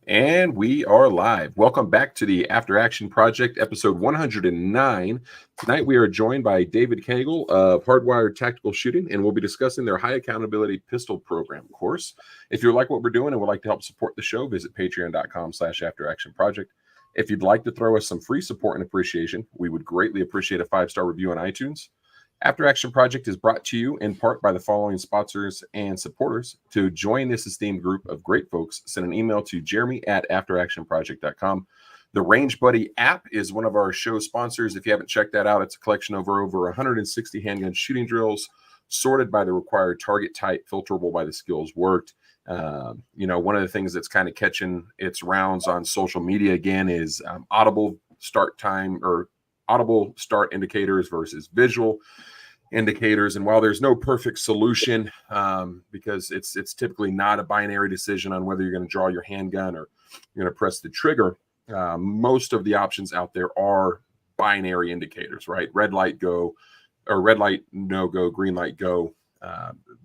And we are live. Welcome back to the After Action Project, episode 109. Tonight we are joined by David Cagle of Hardwired Tactical Shooting, and we'll be discussing their high accountability pistol program course. If you like what we're doing and would like to help support the show, visit patreon.com/afteractionproject. If you'd like to throw us some free support and appreciation, we would greatly appreciate a 5-star review on iTunes. After Action Project is brought to you in part by the following sponsors and supporters. To join this esteemed group of great folks, send an email to jeremy@afteractionproject.com. The Range Buddy app is one of our show sponsors. If you haven't checked that out, it's a collection of over 160 handgun shooting drills, sorted by the required target type, filterable by the skills worked. One of the things that's kind of catching its rounds on social media again is audible start time or audible start indicators versus visual indicators. And while there's no perfect solution, because it's typically not a binary decision on whether you're going to draw your handgun or you're going to press the trigger, most of the options out there are binary indicators, right? Red light go, or red light no go, green light go,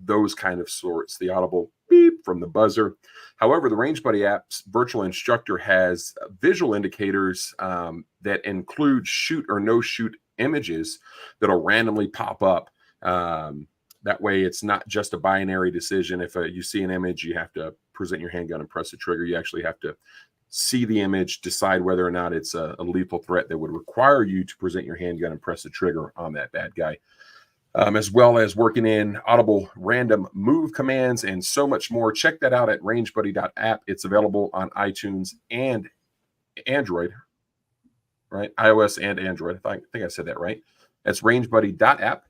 those kind of sorts, the audible beep from the buzzer. However, the Range Buddy app's virtual instructor has visual indicators that include shoot or no shoot images that'll randomly pop up. That way it's not just a binary decision. If you see an image, you have to present your handgun and press the trigger. You actually have to see the image, decide whether or not it's a lethal threat that would require you to present your handgun and press the trigger on that bad guy. As well as working in audible random move commands and so much more. Check that out at rangebuddy.app. It's available on iTunes and Android, right? iOS and Android. I think I said that right. That's rangebuddy.app.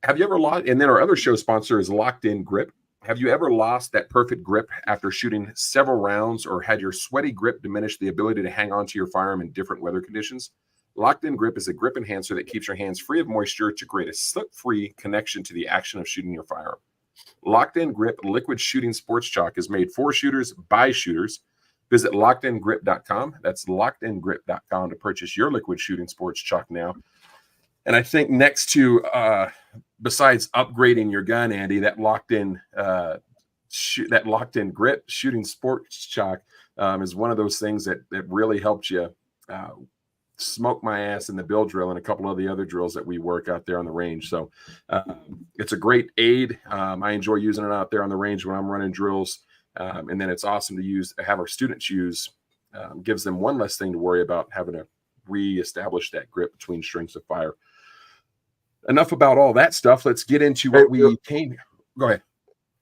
Have you ever lost, and then our other show sponsor is Locked In Grip. Have you ever lost that perfect grip after shooting several rounds or had your sweaty grip diminish the ability to hang on to your firearm in different weather conditions? Locked In Grip is a grip enhancer that keeps your hands free of moisture to create a slip-free connection to the action of shooting your firearm. Locked In Grip liquid shooting sports chalk is made for shooters by shooters. Visit lockedingrip.com. That's lockedingrip.com to purchase your liquid shooting sports chalk now. And I think next to, besides upgrading your gun, Andy, that Locked In Grip shooting sports chalk is one of those things that really helped you smoke my ass in the bill drill and a couple of the other drills that we work out there on the range. So it's a great aid. I enjoy using it out there on the range when I'm running drills. And then it's awesome to have our students use. Gives them one less thing to worry about having to reestablish that grip between strings of fire. Enough about all that stuff. Let's get into what we came. Go ahead.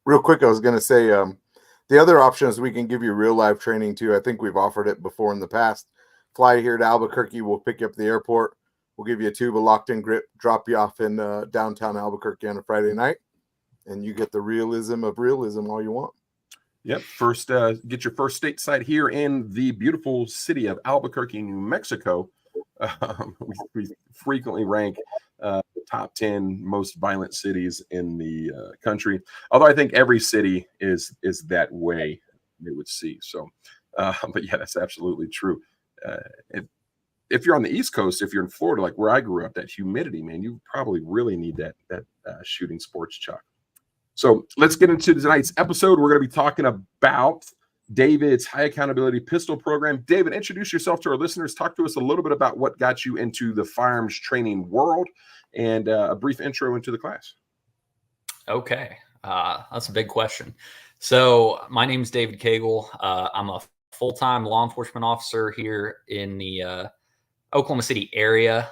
Real quick, I was going to say the other option is we can give you real life training too. I think we've offered it before in the past. Fly here to Albuquerque. We'll pick you up at the airport. We'll give you a tube of Locked In Grip, drop you off in downtown Albuquerque on a Friday night, and you get the realism of realism all you want. Yep. First, get your first stateside here in the beautiful city of Albuquerque, New Mexico. We frequently rank the top 10 most violent cities in the country. Although I think every city is that way, you would see. So, but yeah, that's absolutely true. If you're on the East Coast, if you're in Florida, like where I grew up, that humidity, man, you probably really need that shooting sports chalk. So let's get into tonight's episode. We're going to be talking about David's high accountability pistol program. David, introduce yourself to our listeners. Talk to us a little bit about what got you into the firearms training world and a brief intro into the class. Okay. That's a big question. So my name is David Cagle. I'm a full-time law enforcement officer here in the Oklahoma City area.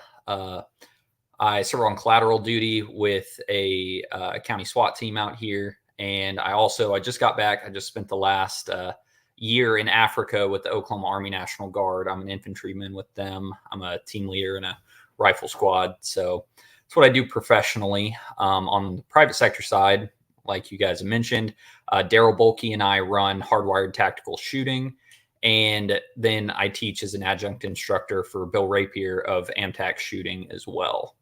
I serve on collateral duty with a county SWAT team out here. And I just got back. I just spent the last year in Africa with the Oklahoma Army National Guard. I'm an infantryman with them. I'm a team leader in a rifle squad. So that's what I do professionally. On the private sector side, like you guys have mentioned, Daryl Bulkey and I run Hardwired Tactical Shooting. And then I teach as an adjunct instructor for Bill Rapier of AMTAC Shooting as well.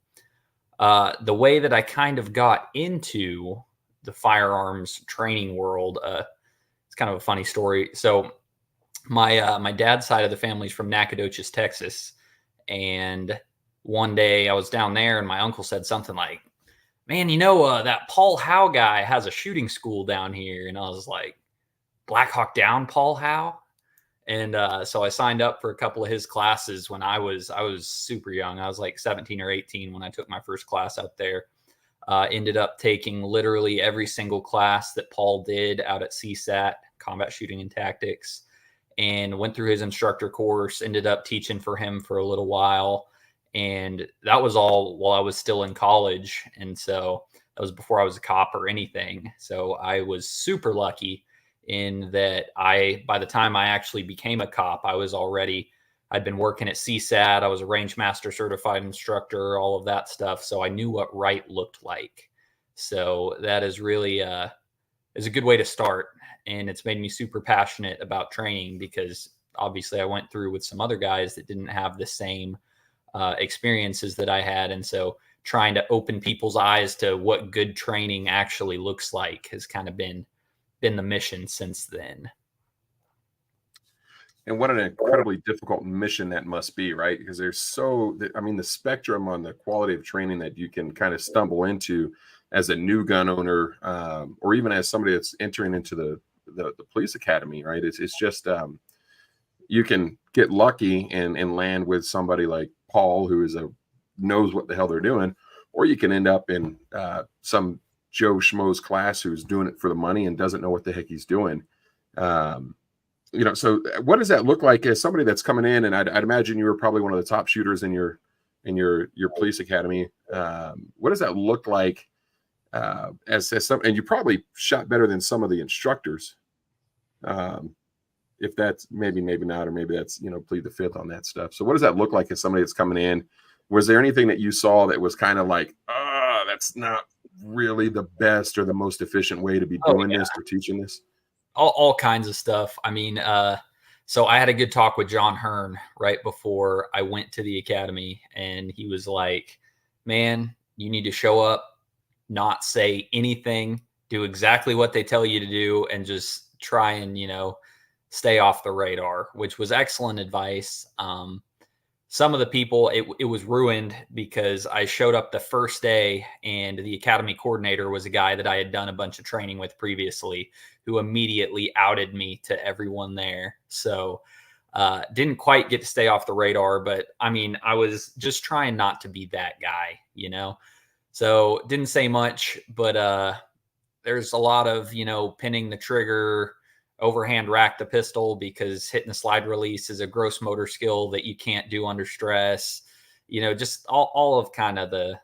The way that I kind of got into the firearms training world, it's kind of a funny story. So my dad's side of the family is from Nacogdoches, Texas. And one day I was down there and my uncle said something like, man, that Paul Howe guy has a shooting school down here. And I was like, Black Hawk Down, Paul Howe? And so I signed up for a couple of his classes when I was super young. I was like 17 or 18 when I took my first class out there. Ended up taking literally every single class that Paul did out at CSAT, Combat Shooting and Tactics, and went through his instructor course, ended up teaching for him for a little while. And that was all while I was still in college. And so that was before I was a cop or anything. So I was super lucky in that by the time I actually became a cop, I'd been working at CSAT. I was a range master certified instructor, all of that stuff. So I knew what right looked like. So that is really is a good way to start. And it's made me super passionate about training because obviously I went through with some other guys that didn't have the same experiences that I had. And so trying to open people's eyes to what good training actually looks like has kind of been the mission since then. And what an incredibly difficult mission that must be, right? Because the spectrum on the quality of training that you can kind of stumble into as a new gun owner, or even as somebody that's entering into the police academy, right? It's just you can get lucky and land with somebody like Paul, who knows what the hell they're doing, or you can end up in some Joe Schmo's class who's doing it for the money and doesn't know what the heck he's doing. So what does that look like as somebody that's coming in? And I'd imagine you were probably one of the top shooters in your police academy. What does that look like as some? And you probably shot better than some of the instructors. If that's maybe not, or maybe that's plead the fifth on that stuff. So what does that look like as somebody that's coming in? Was there anything that you saw that was kind of like, that's not really the best or the most efficient way to be doing this or teaching this? All kinds of stuff. I mean, so I had a good talk with John Hearn right before I went to the academy, and he was like, man, you need to show up, not say anything, do exactly what they tell you to do, and just try and, stay off the radar, which was excellent advice. Some of the people, it was ruined because I showed up the first day and the academy coordinator was a guy that I had done a bunch of training with previously, who immediately outed me to everyone there. So didn't quite get to stay off the radar, but I mean, I was just trying not to be that guy, So didn't say much, but there's a lot of, pinning the trigger, overhand rack the pistol, because hitting the slide release is a gross motor skill that you can't do under stress. Just all of kind of the,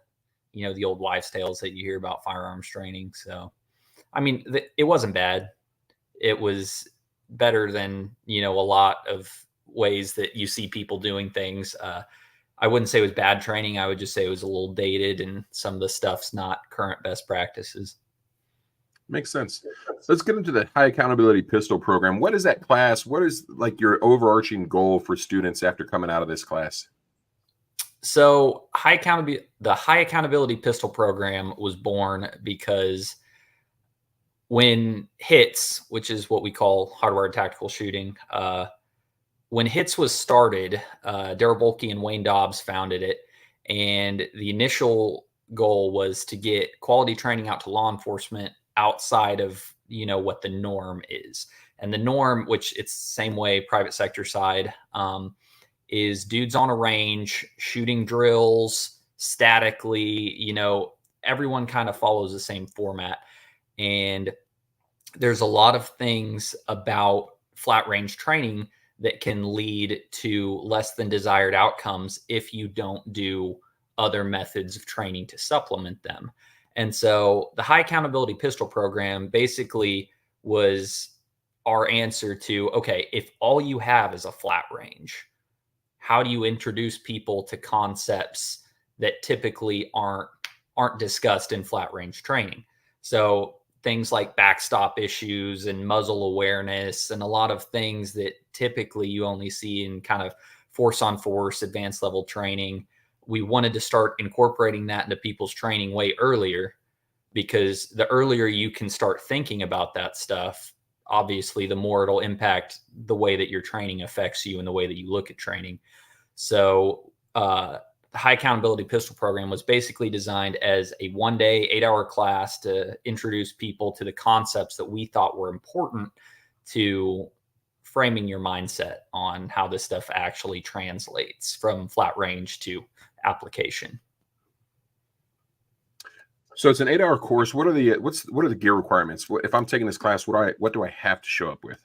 the old wives' tales that you hear about firearms training. So, I mean, it wasn't bad. It was better than, a lot of ways that you see people doing things. I wouldn't say it was bad training. I would just say it was a little dated and some of the stuff's not current best practices. Makes sense. Let's get into the high accountability pistol program. What is that class? What is like your overarching goal for students after coming out of this class? So the high accountability pistol program was born because when HITS, which is what we call hardwired tactical shooting, when HITS was started, Darrell Bolke and Wayne Dobbs founded it. And the initial goal was to get quality training out to law enforcement outside of, what the norm is. And the norm, which it's the same way private sector side, is dudes on a range shooting drills statically, everyone kind of follows the same format. And there's a lot of things about flat range training that can lead to less than desired outcomes if you don't do other methods of training to supplement them. And so the high accountability pistol program basically was our answer to, okay, if all you have is a flat range, how do you introduce people to concepts that typically aren't discussed in flat range training? So things like backstop issues and muzzle awareness and a lot of things that typically you only see in kind of force on force, advanced level training. We wanted to start incorporating that into people's training way earlier, because the earlier you can start thinking about that stuff, obviously the more it'll impact the way that your training affects you and the way that you look at training. So the high accountability pistol program was basically designed as a 1-day, 8-hour class to introduce people to the concepts that we thought were important to framing your mindset on how this stuff actually translates from flat range to application. So it's an 8-hour course. What are the gear requirements? If I'm taking this class, what do I have to show up with?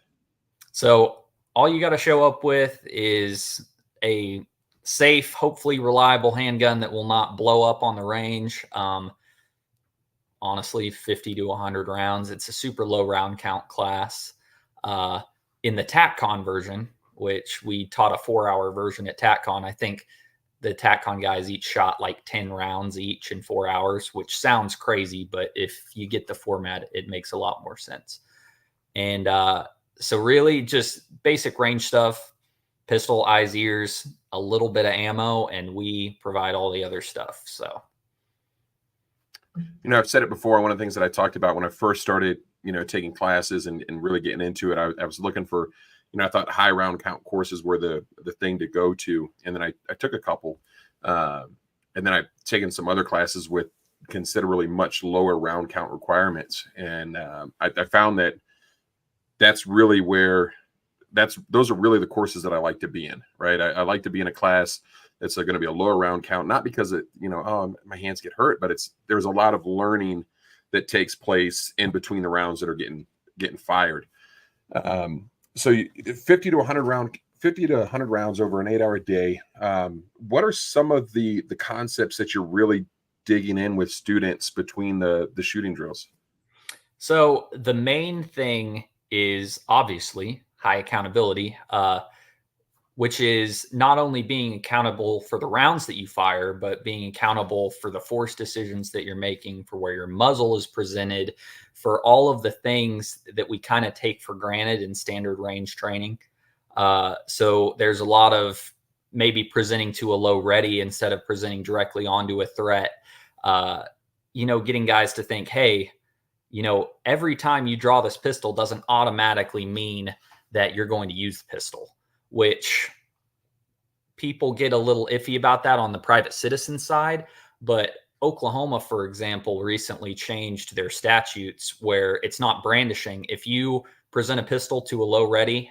So all you got to show up with is a safe, hopefully reliable handgun that will not blow up on the range. Honestly, 50 to 100 rounds. It's a super low round count class. In the TACCON version, which we taught a 4-hour version at TACCON, I think the TACCON guys each shot like 10 rounds each in 4 hours, which sounds crazy, but if you get the format, it makes a lot more sense. And so really just basic range stuff, pistol, eyes, ears, a little bit of ammo, and we provide all the other stuff. So, I've said it before. One of the things that I talked about when I first started, taking classes and really getting into it, I was looking for, I thought high round count courses were the thing to go to. And then I took a couple, and then I've taken some other classes with considerably much lower round count requirements. And I found that those are really the courses that I like to be in, right? I like to be in a class that's going to be a lower round count, not because my hands get hurt, but there's a lot of learning that takes place in between the rounds that are getting fired. So 50 to 100 rounds over an 8-hour day. What are some of the concepts that you're really digging in with students between the shooting drills? So the main thing is obviously high accountability, which is not only being accountable for the rounds that you fire, but being accountable for the force decisions that you're making, for where your muzzle is presented, for all of the things that we kind of take for granted in standard range training. So there's a lot of maybe presenting to a low ready instead of presenting directly onto a threat, getting guys to think, hey, every time you draw this pistol doesn't automatically mean that you're going to use the pistol, which people get a little iffy about that on the private citizen side. But Oklahoma, for example, recently changed their statutes where it's not brandishing. If you present a pistol to a low ready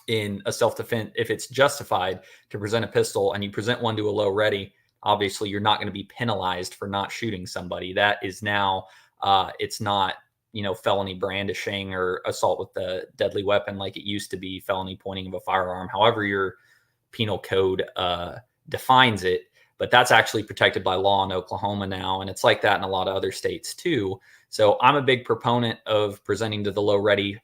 in a self-defense, if it's justified to present a pistol and you present one to a low ready, obviously you're not going to be penalized for not shooting somebody. That is now, it's not, felony brandishing or assault with the deadly weapon like it used to be, felony pointing of a firearm, however your penal code defines it. But that's actually protected by law in Oklahoma now. And it's like that in a lot of other states too. So I'm a big proponent of presenting to the low ready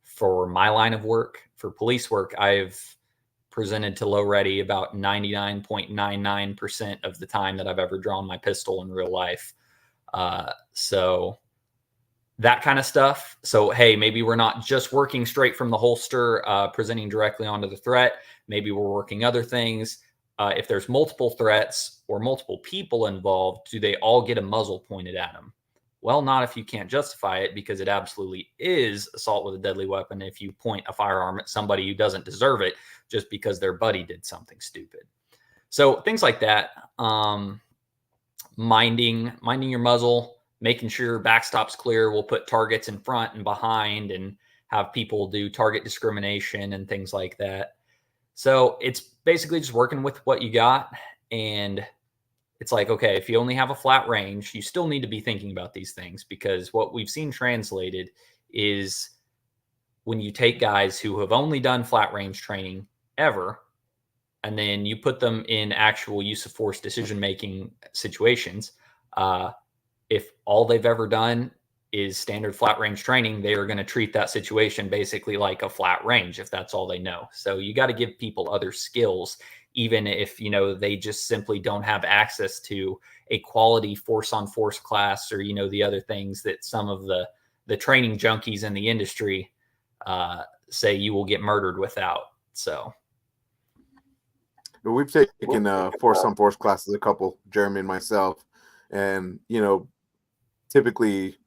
for my line of work. For police work, I've presented to low ready about 99.99% of the time that I've ever drawn my pistol in real life. So that kind of stuff. So, hey, maybe we're not just working straight from the holster, presenting directly onto the threat. Maybe we're working other things. If there's multiple threats or multiple people involved, do they all get a muzzle pointed at them? Well, not if you can't justify it, because it absolutely is assault with a deadly weapon if you point a firearm at somebody who doesn't deserve it just because their buddy did something stupid. So things like that, minding your muzzle, making sure backstop's clear. We'll put targets in front and behind and have people do target discrimination and things like that. So it's basically just working with what you got. And it's like, okay, if you only have a flat range, you still need to be thinking about these things, because what we've seen translated is when you take guys who have only done flat range training ever, and then you put them in actual use of force decision-making situations, if all they've ever done is standard flat range training, they are going to treat that situation basically like a flat range if that's all they know. So you got to give people other skills, even if, they just simply don't have access to a quality force on force class, or, the other things that some of the training junkies in the industry say you will get murdered without. So we've taken force on force classes, a couple, Jeremy and myself, and typically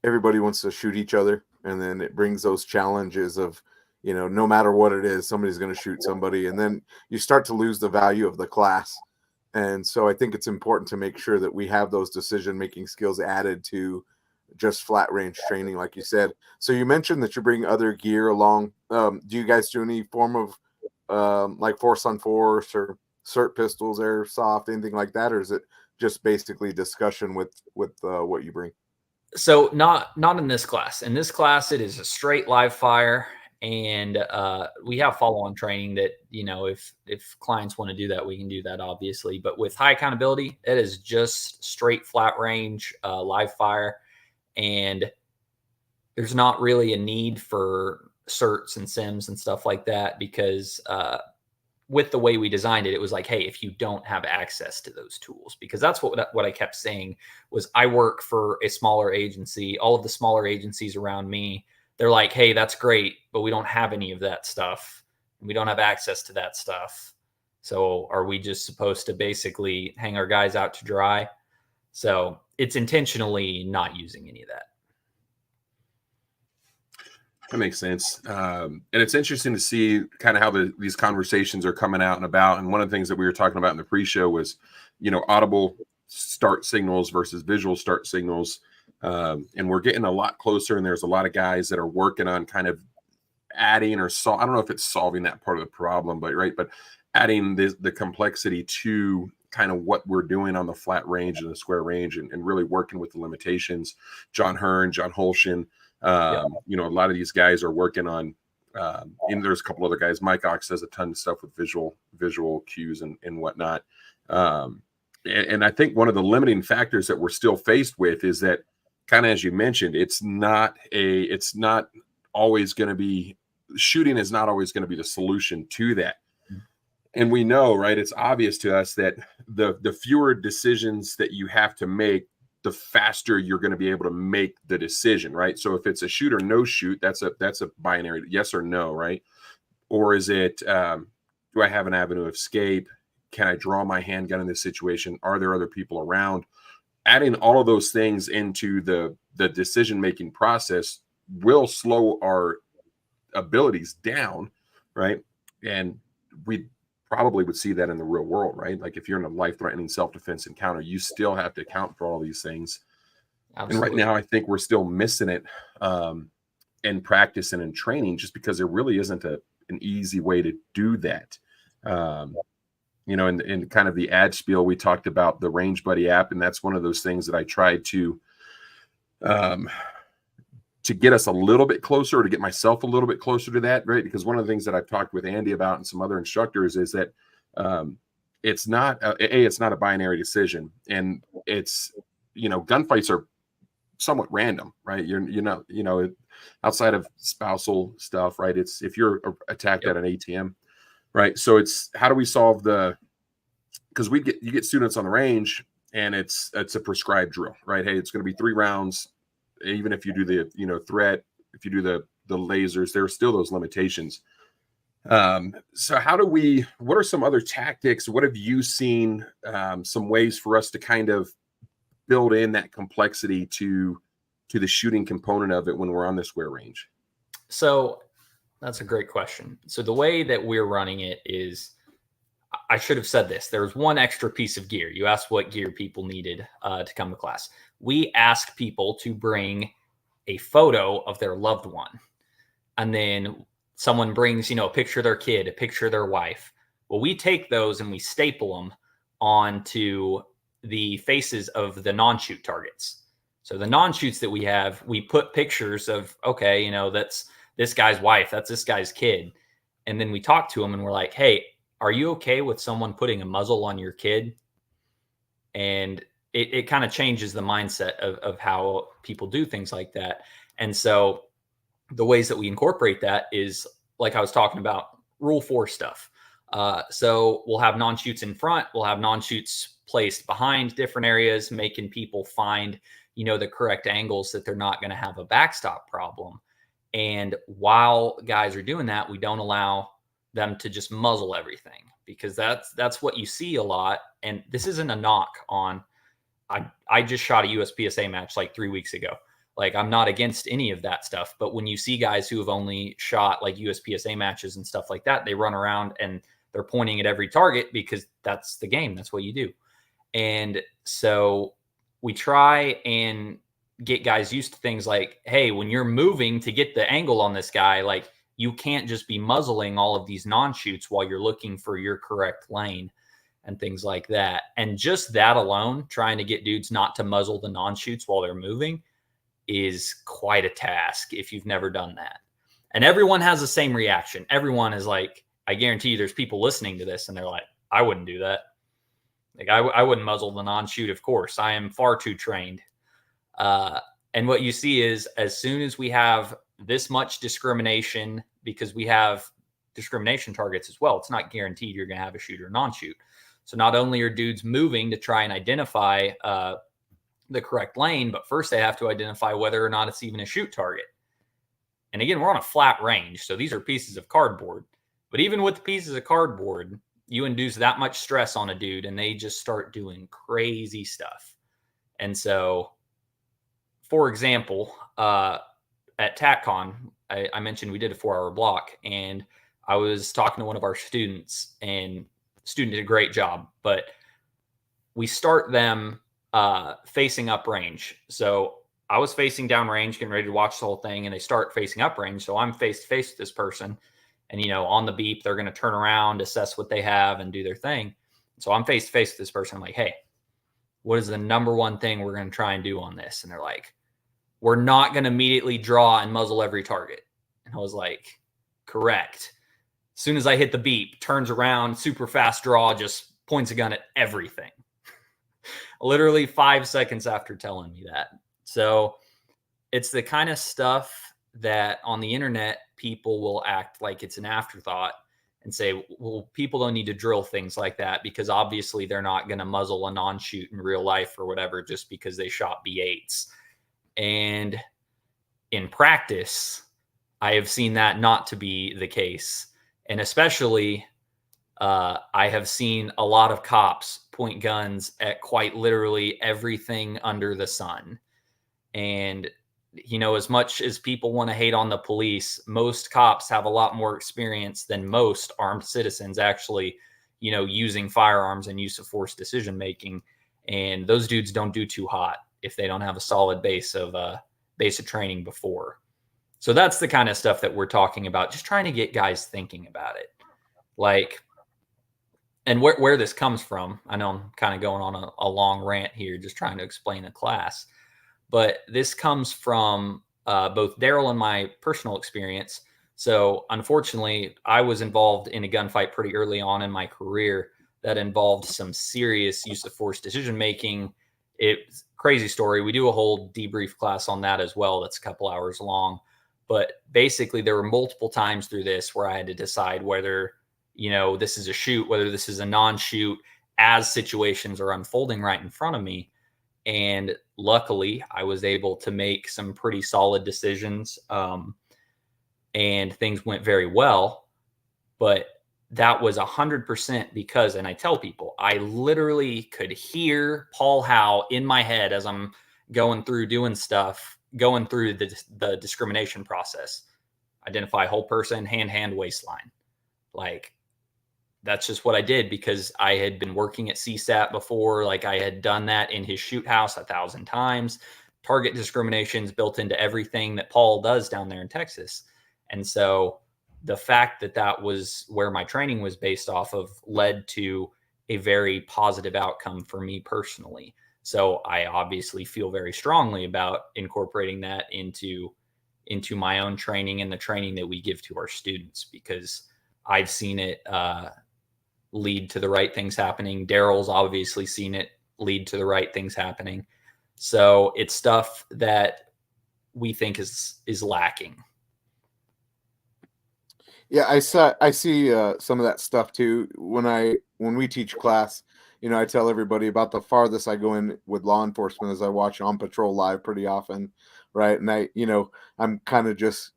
everybody wants to shoot each other, and then it brings those challenges of, no matter what it is, somebody's going to shoot somebody, and then you start to lose the value of the class. And so I think it's important to make sure that we have those decision-making skills added to, just flat range training, like you said. So you mentioned that you bring other gear along. Do you guys do any form of like force on force or cert pistols, airsoft, anything like that, or is it just basically discussion with what you bring? So not in this class. In this class, it is a straight live fire, and we have follow-on training that, you know, if clients want to do that, we can do that, obviously. But with high accountability, it is just straight flat range live fire, and there's not really a need for certs and sims and stuff like that, because with the way we designed it, it was like, hey, if you don't have access to those tools, because that's what I kept saying was, I work for a smaller agency. All of the smaller agencies around me, they're like, hey, that's great, but we don't have any of that stuff. We don't have access to that stuff. So are we just supposed to basically hang our guys out to dry? So it's intentionally not using any of that. That makes sense. And it's interesting to see kind of how these conversations are coming out and about. And one of the things that we were talking about in the pre-show was, you know, audible start signals versus visual start signals. And we're getting a lot closer, and there's a lot of guys that are working on kind of adding I don't know if it's solving that part of the problem, but adding the complexity to kind of what we're doing on the flat range and the square range, and really working with the limitations. John Hearn, John Holshin, you know, a lot of these guys are working on, and there's a couple other guys. Mike Ox does a ton of stuff with visual cues and whatnot. And I think one of the limiting factors that we're still faced with is that, kind of as you mentioned, it's not always going to be, shooting is not always going to be the solution to that. And we know, right, it's obvious to us that the fewer decisions that you have to make, the faster you're going to be able to make the decision, right? So if it's a shoot or no shoot, that's a binary yes or no, right? Or is it, do I have an avenue of escape? Can I draw my handgun in this situation? Are there other people around? Adding all of those things into the decision-making process will slow our abilities down, right? And we probably would see that in the real world, right? Like if you're in a life-threatening self-defense encounter, you still have to account for all these things. Absolutely. And right now, I think we're still missing it in practice and in training, just because there really isn't an easy way to do that. You know, in kind of the ad spiel, we talked about the Range Buddy app, and that's one of those things that I tried to get us a little bit closer, or to get myself a little bit closer to that, right? Because one of the things that I've talked with Andy about and some other instructors is that it's not it's not a binary decision, and it's, you know, gunfights are somewhat random, right? You're not, you know, outside of spousal stuff, right? It's if you're attacked at an ATM, right? So it's, how do we solve because you get students on the range, and it's a prescribed drill, right? Hey, it's going to be 3 rounds. Even if you do the, you know, threat, if you do the lasers, there are still those limitations. So what are some other tactics? What have you seen, some ways for us to kind of build in that complexity to the shooting component of it when we're on the square range? So that's a great question. So the way that we're running it is, I should have said this. There's one extra piece of gear. You asked what gear people needed to come to class. We ask people to bring a photo of their loved one. And then someone brings, you know, a picture of their kid, a picture of their wife. Well, we take those and we staple them onto the faces of the non-shoot targets. So the non-shoots that we have, we put pictures of, okay, you know, that's this guy's wife, that's this guy's kid. And then we talk to them and we're like, hey, are you okay with someone putting a muzzle on your kid? And it kind of changes the mindset of how people do things like that. And so the ways that we incorporate that is, like I was talking about, Rule 4 stuff. So we'll have non-shoots in front. We'll have non-shoots placed behind different areas, making people find, you know, the correct angles that they're not going to have a backstop problem. And while guys are doing that, we don't allow them to just muzzle everything, because that's what you see a lot. And this isn't a knock on, I just shot a USPSA match like 3 weeks ago. Like, I'm not against any of that stuff, but when you see guys who have only shot like USPSA matches and stuff like that, they run around and they're pointing at every target, because that's the game. That's what you do. And so we try and get guys used to things like, hey, when you're moving to get the angle on this guy, like you can't just be muzzling all of these non-shoots while you're looking for your correct lane and things like that. And just that alone, trying to get dudes not to muzzle the non-shoots while they're moving is quite a task if you've never done that. And everyone has the same reaction. Everyone is like, I guarantee you there's people listening to this and they're like, I wouldn't do that. Like I wouldn't muzzle the non-shoot, of course. I am far too trained. And what you see is as soon as we have this much discrimination, because we have discrimination targets as well, it's not guaranteed you're going to have a shoot or non-shoot. So not only are dudes moving to try and identify the correct lane, but first they have to identify whether or not it's even a shoot target. And again, we're on a flat range, so these are pieces of cardboard. But even with the pieces of cardboard, you induce that much stress on a dude and they just start doing crazy stuff. And so, for example, at TACCon, I mentioned we did a 4-hour block, and I was talking to one of our students, and the student did a great job, but we start them facing up range. So I was facing down range, getting ready to watch the whole thing, and they start facing up range. So I'm face to face with this person, and on the beep, they're going to turn around, assess what they have, and do their thing. So I'm face to face with this person. I'm like, hey, what is the number one thing we're going to try and do on this? And they're like, we're not going to immediately draw and muzzle every target. And I was like, correct. As soon as I hit the beep, turns around, super fast draw, just points a gun at everything. Literally 5 seconds after telling me that. So it's the kind of stuff that on the internet, people will act like it's an afterthought and say, well, people don't need to drill things like that because obviously they're not going to muzzle a non-shoot in real life or whatever just because they shot B8s. And in practice, I have seen that not to be the case. And especially, I have seen a lot of cops point guns at quite literally everything under the sun. And, as much as people want to hate on the police, most cops have a lot more experience than most armed citizens actually, using firearms and use of force decision-making. And those dudes don't do too hot if they don't have a solid base of training before. So that's the kind of stuff that we're talking about, just trying to get guys thinking about it. Like, and where this comes from, I know I'm kind of going on a long rant here, just trying to explain the class, but this comes from both Daryl and my personal experience. So unfortunately, I was involved in a gunfight pretty early on in my career that involved some serious use of force decision-making. It's a crazy story. We do a whole debrief class on that as well. That's a couple hours long. But basically, there were multiple times through this where I had to decide whether, this is a shoot, whether this is a non-shoot, as situations are unfolding right in front of me. And luckily, I was able to make some pretty solid decisions, and things went very well. But that was 100% because, and I tell people, I literally could hear Paul Howe in my head as I'm going through doing stuff, going through the discrimination process. Identify whole person, hand, waistline. Like, that's just what I did because I had been working at CSAT before. Like, I had done that in his shoot house 1,000 times. Target discrimination is built into everything that Paul does down there in Texas. And so the fact that that was where my training was based off of led to a very positive outcome for me personally. So I obviously feel very strongly about incorporating that into my own training and the training that we give to our students, because I've seen it lead to the right things happening. Daryl's obviously seen it lead to the right things happening. So it's stuff that we think is lacking. Yeah, I see some of that stuff too. When we teach class, I tell everybody about the farthest I go in with law enforcement is I watch On Patrol Live pretty often, right? And I'm kind of just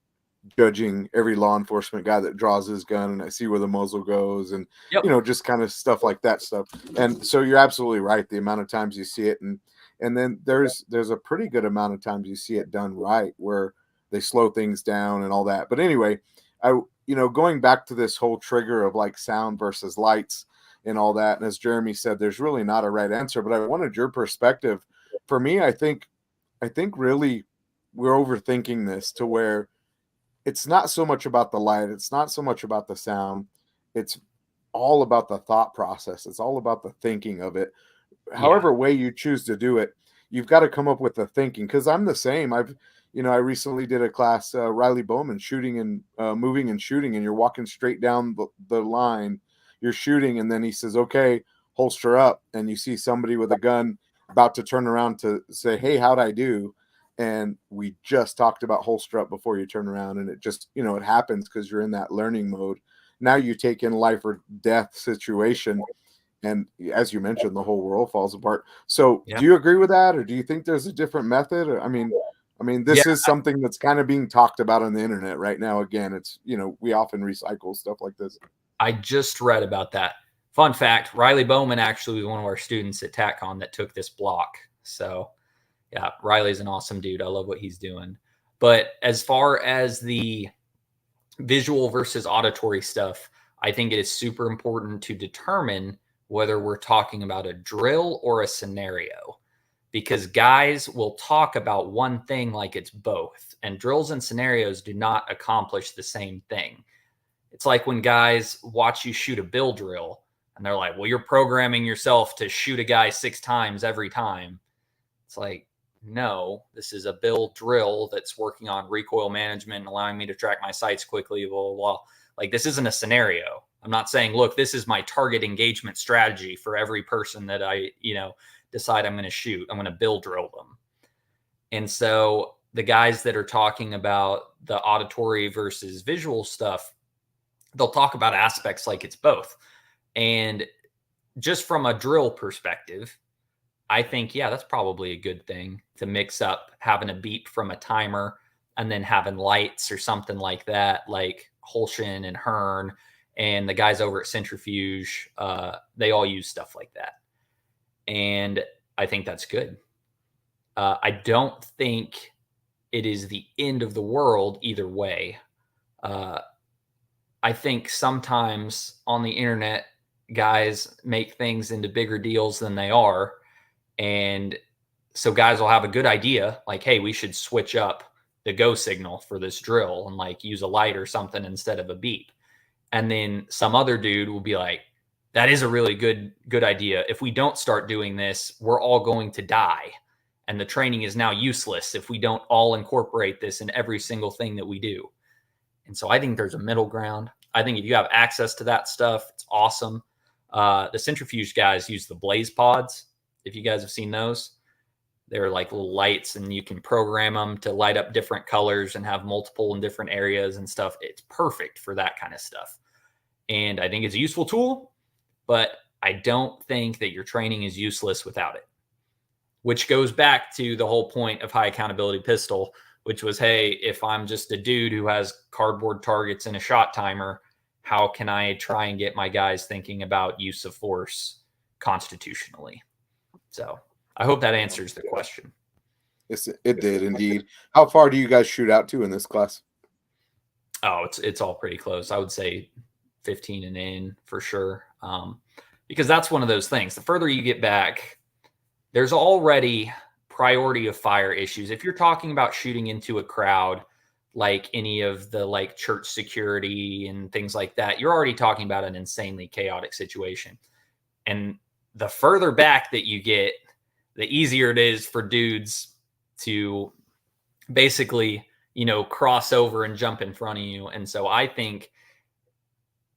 judging every law enforcement guy that draws his gun, and I see where the muzzle goes, and Yep. Just kind of stuff like that stuff. And so you're absolutely right. The amount of times you see it, and then there's a pretty good amount of times you see it done right, where they slow things down and all that. But anyway, going back to this whole trigger of like sound versus lights and all that, and as Jeremy said, there's really not a right answer, but I wanted your perspective. For me, I think I think really we're overthinking this to where it's not so much about the light, it's not so much about the sound, it's all about the thought process. It's all about the thinking of it. However way you choose to do it, you've got to come up with the thinking. Because I'm the same. I recently did a class, Riley Bowman, shooting and moving and shooting, and you're walking straight down the line, you're shooting, and then he says, okay, holster up, and you see somebody with a gun about to turn around to say, hey, how'd I do? And we just talked about holster up before you turn around, and it just, it happens because you're in that learning mode. Now you take in life or death situation, and as you mentioned, the whole world falls apart. So do you agree with that, or do you think there's a different method? I mean, this is something that's kind of being talked about on the internet right now. Again, it's, we often recycle stuff like this. I just read about that. Fun fact, Riley Bowman actually was one of our students at TACCON that took this block. So yeah, Riley's an awesome dude. I love what he's doing. But as far as the visual versus auditory stuff, I think it is super important to determine whether we're talking about a drill or a scenario, because guys will talk about one thing like it's both, and drills and scenarios do not accomplish the same thing. It's like when guys watch you shoot a bill drill and they're like, well, you're programming yourself to shoot a guy 6 times every time. It's like, no, this is a bill drill that's working on recoil management and allowing me to track my sights quickly, blah, blah, blah. Like, this isn't a scenario. I'm not saying, look, this is my target engagement strategy for every person that I, decide I'm going to shoot. I'm going to bill drill them. And so the guys that are talking about the auditory versus visual stuff, they'll talk about aspects like it's both. And just from a drill perspective, I think, yeah, that's probably a good thing to mix up having a beep from a timer and then having lights or something like that, like Holshin and Hearn and the guys over at Centrifuge. They all use stuff like that. And I think that's good. I don't think it is the end of the world either way. I think sometimes on the internet, guys make things into bigger deals than they are. And so guys will have a good idea, like, hey, we should switch up the go signal for this drill and like use a light or something instead of a beep. And then some other dude will be like, that is a really good idea. If we don't start doing this, we're all going to die. And the training is now useless if we don't all incorporate this in every single thing that we do. And so I think there's a middle ground. I think if you have access to that stuff, it's awesome. The Centrifuge guys use the Blaze pods. If you guys have seen those, they're like little lights and you can program them to light up different colors and have multiple in different areas and stuff. It's perfect for that kind of stuff. And I think it's a useful tool, but I don't think that your training is useless without it, which goes back to the whole point of high accountability pistol, which was, hey, if I'm just a dude who has cardboard targets and a shot timer, how can I try and get my guys thinking about use of force constitutionally? So I hope that answers the question. Yes, it did indeed. How far do you guys shoot out to in this class? Oh, it's all pretty close. I would say 15 and in for sure. Because that's one of those things. The further you get back, there's already priority of fire issues. If you're talking about shooting into a crowd, like any of the like church security and things like that, you're already talking about an insanely chaotic situation. And the further back that you get, the easier it is for dudes to basically, cross over and jump in front of you. And so I think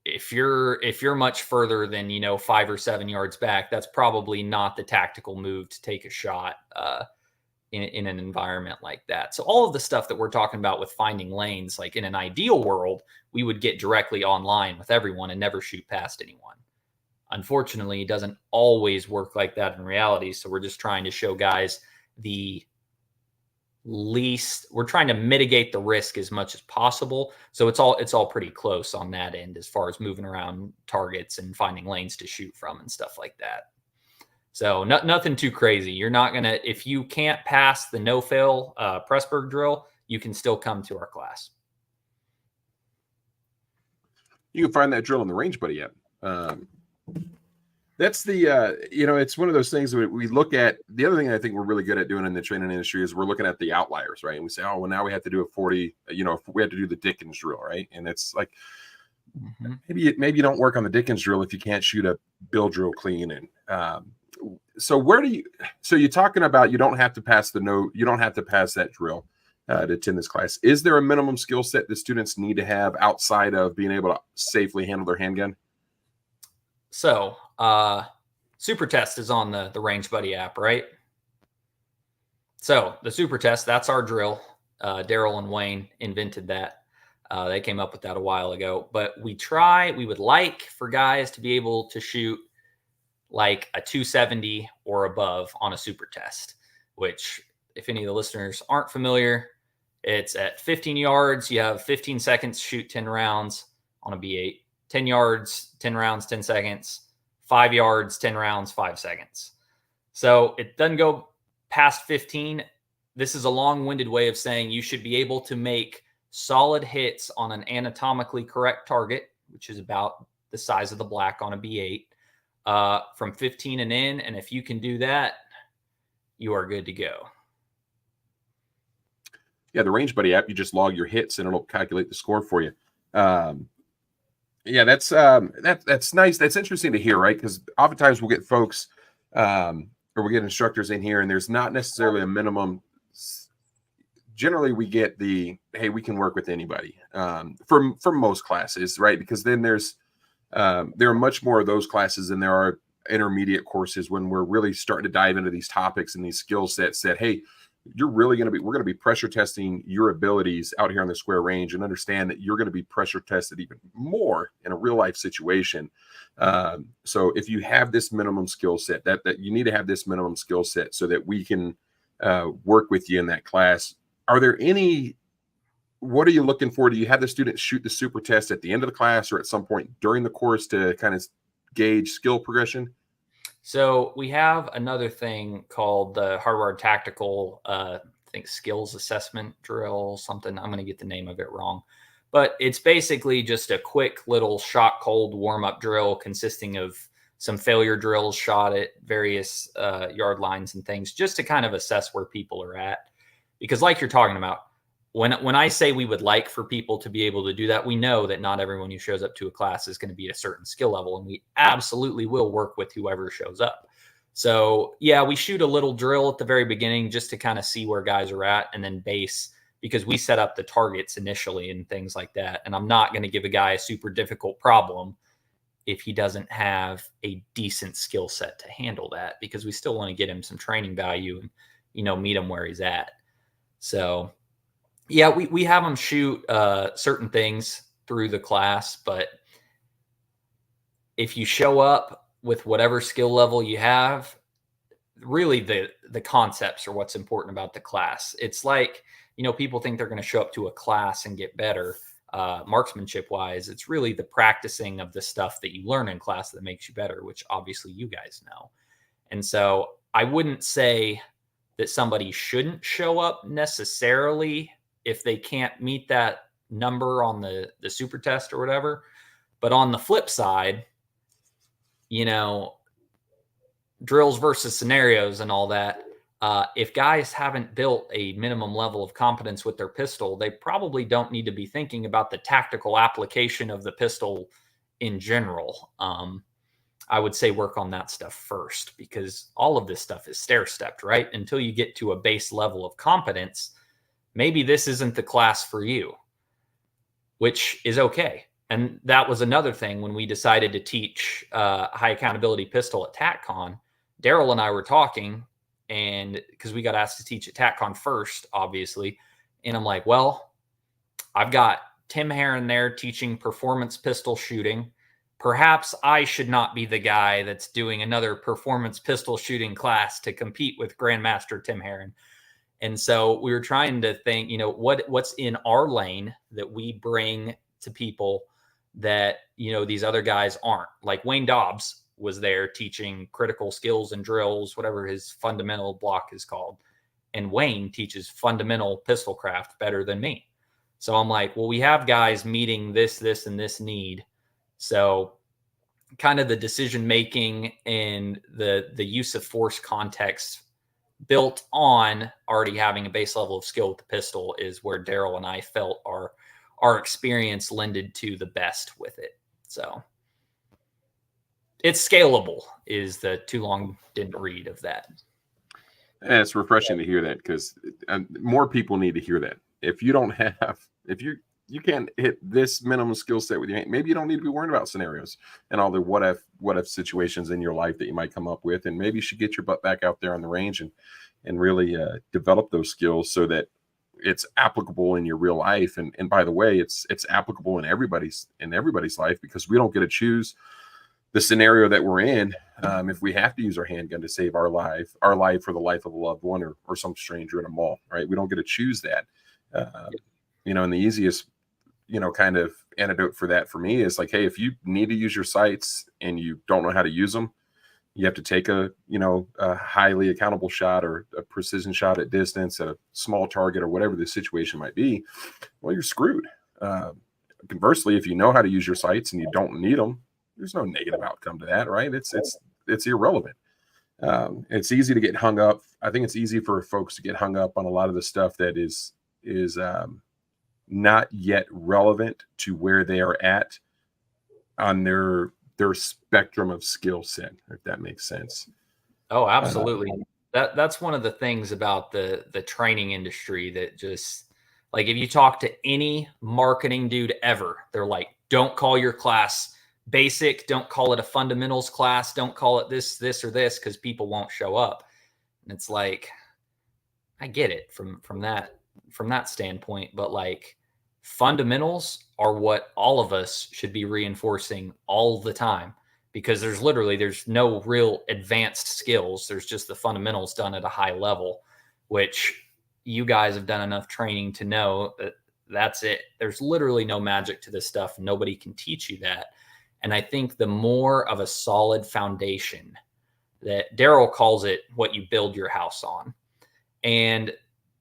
if you're much further than, 5 or 7 yards back, that's probably not the tactical move to take a shot in an environment like that. So all of the stuff that we're talking about with finding lanes, like in an ideal world, we would get directly online with everyone and never shoot past anyone. Unfortunately, it doesn't always work like that in reality. So we're just trying to show guys we're trying to mitigate the risk as much as possible. So it's all pretty close on that end as far as moving around targets and finding lanes to shoot from and stuff like that. So nothing too crazy. You're not going to, if you can't pass the no-fail Pressburg drill, you can still come to our class. You can find that drill on the Range Buddy app. That's the it's one of those things that we look at. The other thing I think we're really good at doing in the training industry is we're looking at the outliers, right? And we say, oh, well, now we have to do a 40, if we had to do the Dickens drill, right? And it's like, maybe you don't work on the Dickens drill if you can't shoot a bill drill clean. And so you're talking about you don't have to pass that drill to attend this class. Is there a minimum skill set that students need to have outside of being able to safely handle their handgun? So Super Test is on the Range Buddy app, right? So the Super Test, that's our drill. Daryl and Wayne invented that. They came up with that a while ago, but we would like for guys to be able to shoot like a 270 or above on a Super Test, which if any of the listeners aren't familiar, it's at 15 yards. You have 15 seconds to shoot 10 rounds on a B8, 10 yards, 10 rounds, 10 seconds, 5 yards, 10 rounds, 5 seconds. So it doesn't go past 15. This is a long-winded way of saying you should be able to make solid hits on an anatomically correct target, which is about the size of the black on a B8, from 15 and in. And if you can do that, you are good to go. Yeah, the Range Buddy app, you just log your hits and it'll calculate the score for you. Yeah, that's nice. That's interesting to hear, right? Because oftentimes we'll get folks or we'll get instructors in here and there's not necessarily a minimum. Generally, we get hey, we can work with anybody for most classes, right? Because then there are much more of those classes than there are intermediate courses when we're really starting to dive into these topics and these skill sets that, hey, we're going to be pressure testing your abilities out here on the square range, and understand that you're going to be pressure tested even more in a real life situation. So if you have this minimum skill set, that you need to have this minimum skill set so that we can work with you in that class. Are there what are you looking for? Do you have the students shoot the Super Test at the end of the class or at some point during the course to kind of gauge skill progression? So we have another thing called the Hardwired Tactical, I think skills assessment drill, something. I'm going to get the name of it wrong, but it's basically just a quick little shot cold warm-up drill consisting of some failure drills shot at various yard lines and things, just to kind of assess where people are at. Because like you're talking about, when I say we would like for people to be able to do that, we know that not everyone who shows up to a class is going to be at a certain skill level, and we absolutely will work with whoever shows up. So yeah, we shoot a little drill at the very beginning just to kind of see where guys are at, and then base, because we set up the targets initially and things like that. And I'm not going to give a guy a super difficult problem if he doesn't have a decent skill set to handle that, because we still want to get him some training value and, meet him where he's at. So yeah, we have them shoot certain things through the class, but if you show up with whatever skill level you have, really the concepts are what's important about the class. It's like, people think they're going to show up to a class and get better marksmanship wise. It's really the practicing of the stuff that you learn in class that makes you better, which obviously you guys know. And so I wouldn't say that somebody shouldn't show up necessarily if they can't meet that number on the Super Test or whatever. But on the flip side, drills versus scenarios and all that, if guys haven't built a minimum level of competence with their pistol, they probably don't need to be thinking about the tactical application of the pistol in general. I would say work on that stuff first, because all of this stuff is stair-stepped, right? Until you get to a base level of competence, maybe this isn't the class for you, which is okay. And that was another thing when we decided to teach high accountability pistol at TacCon. Daryl and I were talking, and because we got asked to teach at TacCon first, obviously. And I'm like, well, I've got Tim Herron there teaching performance pistol shooting. Perhaps I should not be the guy that's doing another performance pistol shooting class to compete with Grandmaster Tim Herron. And so we were trying to think, what's in our lane that we bring to people that, these other guys aren't. Like Wayne Dobbs was there teaching critical skills and drills, whatever his fundamental block is called. And Wayne teaches fundamental pistol craft better than me. So I'm like, well, we have guys meeting this, and this need. So kind of the decision making and the use of force context built on already having a base level of skill with the pistol is where Daryl and I felt our experience lended to the best with it. So it's scalable is the too long didn't read of that. And it's refreshing to hear that, because more people need to hear that. If you don't have, if you can't hit this minimum skill set with your hand, maybe you don't need to be worried about scenarios and all the what if situations in your life that you might come up with, and maybe you should get your butt back out there on the range and really develop those skills so that it's applicable in your real life. And by the way, it's applicable in everybody's life, because we don't get to choose the scenario that we're in. If we have to use our handgun to save our life or the life of a loved one or some stranger in a mall, right? We don't get to choose that. And the easiest, kind of antidote for that for me is like, hey, if you need to use your sights and you don't know how to use them, you have to take a highly accountable shot or a precision shot at distance at a small target or whatever the situation might be. Well, you're screwed. Conversely, if you know how to use your sights and you don't need them, there's no negative outcome to that, right? It's irrelevant. It's easy to get hung up. I think it's easy for folks to get hung up on a lot of the stuff that is not yet relevant to where they are at on their spectrum of skill set, if that makes sense. Oh, absolutely. That's one of the things about the training industry that just, like, if you talk to any marketing dude ever, they're like, don't call your class basic, don't call it a fundamentals class, don't call it this or this, because people won't show up. And it's like, I get it from that standpoint, but like, fundamentals are what all of us should be reinforcing all the time, because there's no real advanced skills. There's just the fundamentals done at a high level, which you guys have done enough training to know that that's it. There's literally no magic to this stuff. Nobody can teach you that. And I think the more of a solid foundation, that Daryl calls it what you build your house on. And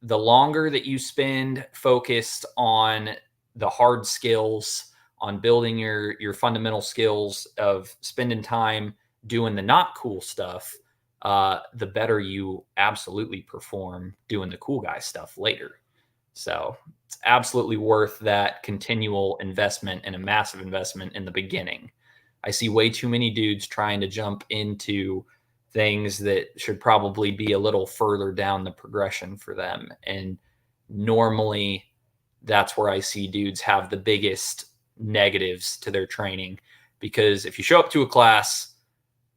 the longer that you spend focused on the hard skills, on building your fundamental skills of spending time doing the not cool stuff, the better you absolutely perform doing the cool guy stuff later. So it's absolutely worth that continual investment and a massive investment in the beginning. I see way too many dudes trying to jump into things that should probably be a little further down the progression for them. And normally that's where I see dudes have the biggest negatives to their training, because if you show up to a class,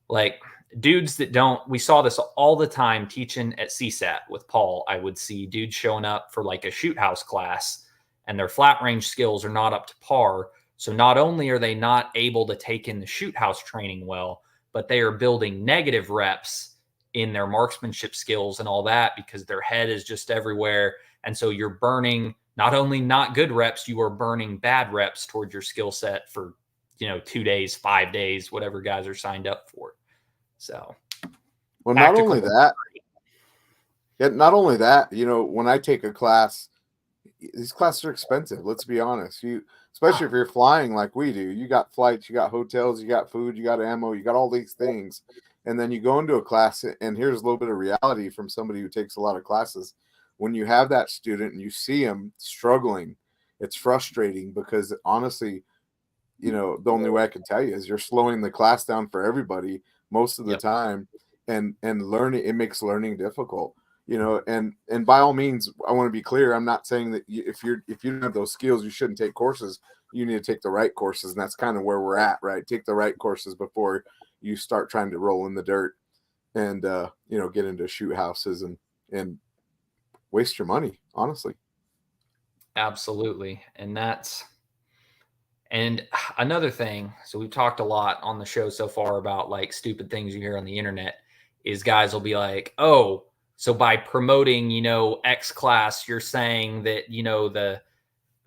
like dudes that don't, we saw this all the time teaching at CSAT with Paul. I would see dudes showing up for like a shoot house class and their flat range skills are not up to par. So not only are they not able to take in the shoot house training well, but they are building negative reps in their marksmanship skills and all that, because their head is just everywhere. And so you're burning not only not good reps, you are burning bad reps towards your skill set for, 2 days, 5 days, whatever guys are signed up for. So, well, not only that, when I take a class, these classes are expensive. Let's be honest. Especially if you're flying like we do, you got flights, you got hotels, you got food, you got ammo, you got all these things. And then you go into a class, and here's a little bit of reality from somebody who takes a lot of classes. When you have that student and you see them struggling, it's frustrating, because honestly, the only way I can tell you is you're slowing the class down for everybody most of the time, and learning, it makes learning difficult. And by all means, I want to be clear. I'm not saying that if you don't have those skills, you shouldn't take courses. You need to take the right courses. And that's kind of where we're at, right? Take the right courses before you start trying to roll in the dirt and, get into shoot houses and waste your money, honestly. Absolutely. And another thing, so we've talked a lot on the show so far about like stupid things you hear on the internet, is guys will be like, oh, so by promoting, X class, you're saying that, the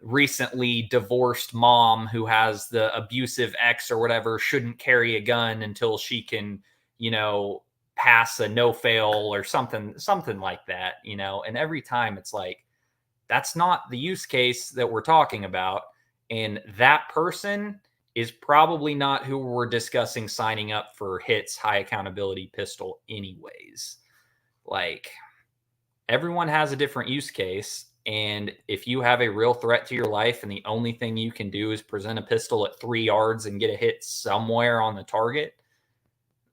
recently divorced mom who has the abusive ex or whatever shouldn't carry a gun until she can, pass a no fail or something like that, and every time it's like, that's not the use case that we're talking about. And that person is probably not who we're discussing signing up for HIT's high accountability pistol anyways. Like, everyone has a different use case. And if you have a real threat to your life and the only thing you can do is present a pistol at 3 yards and get a hit somewhere on the target,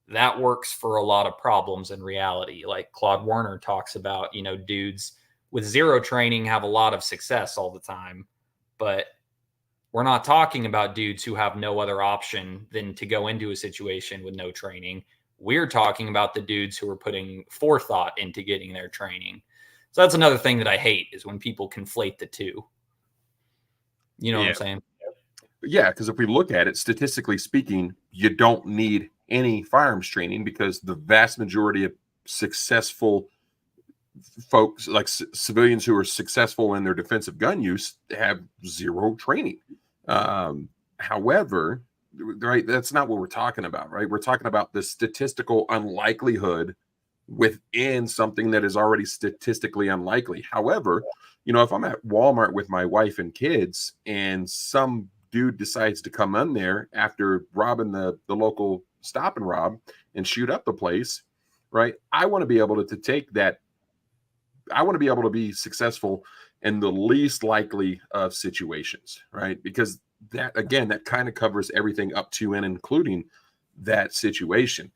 that works for a lot of problems in reality. Like Claude Werner talks about, dudes with zero training have a lot of success all the time. But we're not talking about dudes who have no other option than to go into a situation with no training. We're talking about the dudes who are putting forethought into getting their training. So that's another thing that I hate, is when people conflate the two. You know what I'm saying? Yeah, because if we look at it, statistically speaking, you don't need any firearms training, because the vast majority of successful folks, like civilians who are successful in their defensive gun use, have zero training. However, right, that's not what we're talking about, right? We're talking about the statistical unlikelihood within something that is already statistically unlikely. However, if I'm at Walmart with my wife and kids and some dude decides to come in there after robbing the local stop and rob and shoot up the place, right? I want to be able to take that. I want to be able to be successful in the least likely of situations, right? Because that, again, that kind of covers everything up to and including that situation.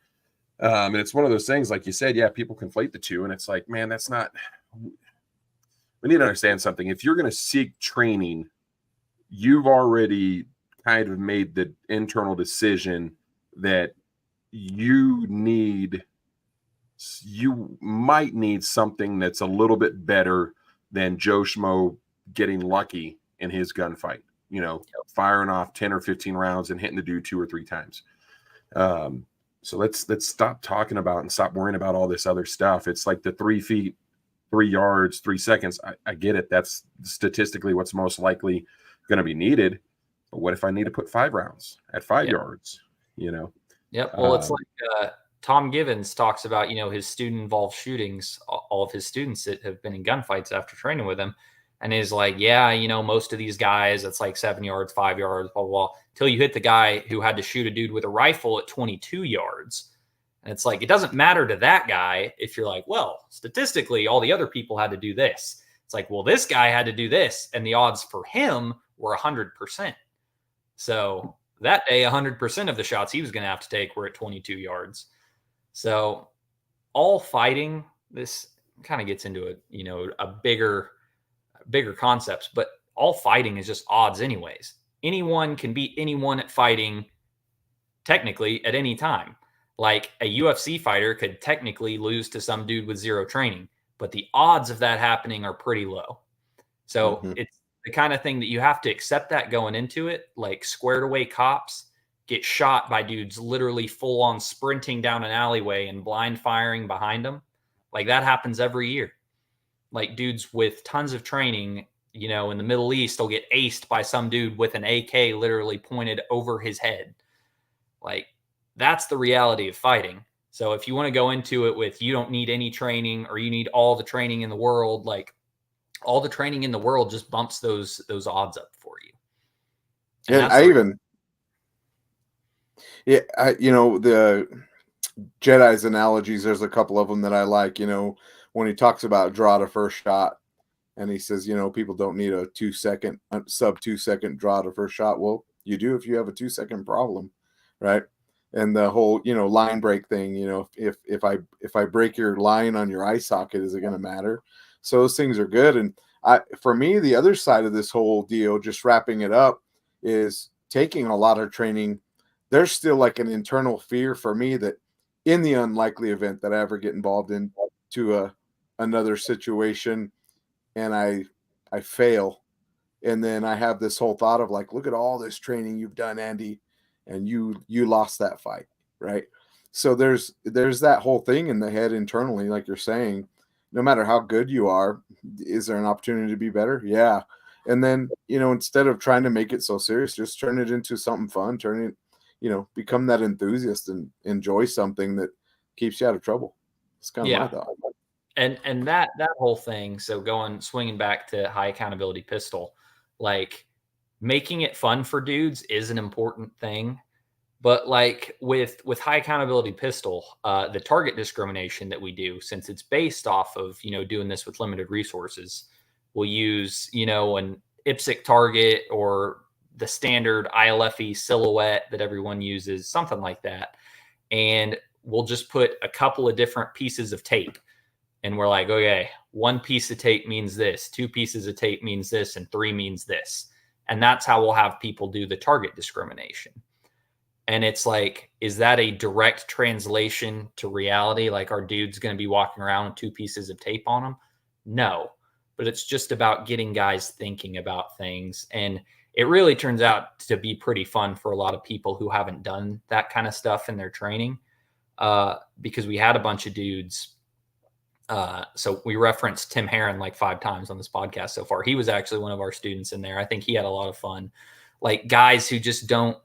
And it's one of those things, like you said, yeah, people conflate the two. And it's like, man, that's not, we need to understand something. If you're going to seek training, you've already kind of made the internal decision that you might need something that's a little bit better than Joe Schmo getting lucky in his gunfight, firing off 10 or 15 rounds and hitting the dude 2 or 3 times. So let's stop talking about and stop worrying about all this other stuff. It's like the 3 feet, 3 yards, 3 seconds. I get it. That's statistically what's most likely going to be needed. But what if I need to put 5 rounds at 5 yards? Yep. Well, it's like Tom Givens talks about, his student-involved shootings, all of his students that have been in gunfights after training with him. And is like, yeah, most of these guys, it's like 7 yards, 5 yards, blah, blah, blah, till you hit the guy who had to shoot a dude with a rifle at 22 yards. And it's like, it doesn't matter to that guy if you're like, well, statistically, all the other people had to do this. It's like, well, this guy had to do this, and the odds for him were 100%. So that day, 100% of the shots he was going to have to take were at 22 yards. So all fighting, this kind of gets into a bigger concepts, but all fighting is just odds anyways. Anyone can beat anyone at fighting technically at any time. Like a UFC fighter could technically lose to some dude with zero training, but the odds of that happening are pretty low. So it's the kind of thing that you have to accept that going into it. Like squared away cops get shot by dudes literally full on sprinting down an alleyway and blind firing behind them. Like that happens every year. Like dudes with tons of training, in the Middle East will get aced by some dude with an AK literally pointed over his head. Like that's the reality of fighting. So if you want to go into it with, you don't need any training or you need all the training in the world, like all the training in the world just bumps those odds up for you. And the Jedi's analogies, there's a couple of them that I like, when he talks about draw to first shot and he says, people don't need a sub 2 second draw to first shot. Well, you do if you have a 2 second problem, right? And the whole, line break thing, if I break your line on your eye socket, is it going to matter? So those things are good. And for me, the other side of this whole deal, just wrapping it up, is taking a lot of training. There's still like an internal fear for me that in the unlikely event that I ever get involved into another situation and I fail, and then I have this whole thought of like, look at all this training you've done, Andy, and you lost that fight, right? So there's that whole thing in the head internally, like you're saying, no matter how good you are, is there an opportunity to be better? Yeah. And then, instead of trying to make it so serious, just turn it into something fun, become that enthusiast and enjoy something that keeps you out of trouble. It's kind of my thought. And that whole thing. So swinging back to high accountability pistol, like making it fun for dudes is an important thing. But like with high accountability pistol, the target discrimination that we do, since it's based off of, doing this with limited resources, we'll use, an IPSC target or the standard ILFE silhouette that everyone uses, something like that. And we'll just put a couple of different pieces of tape. And we're like, okay, one piece of tape means this, two pieces of tape means this, and three means this. And that's how we'll have people do the target discrimination. And it's like, is that a direct translation to reality? Like, our dude's going to be walking around with two pieces of tape on him? No, but it's just about getting guys thinking about things. And it really turns out to be pretty fun for a lot of people who haven't done that kind of stuff in their training, because we had a bunch of dudes. So we referenced Tim Herron like 5 times on this podcast so far. He was actually one of our students in there. I think he had a lot of fun. Like, guys who just don't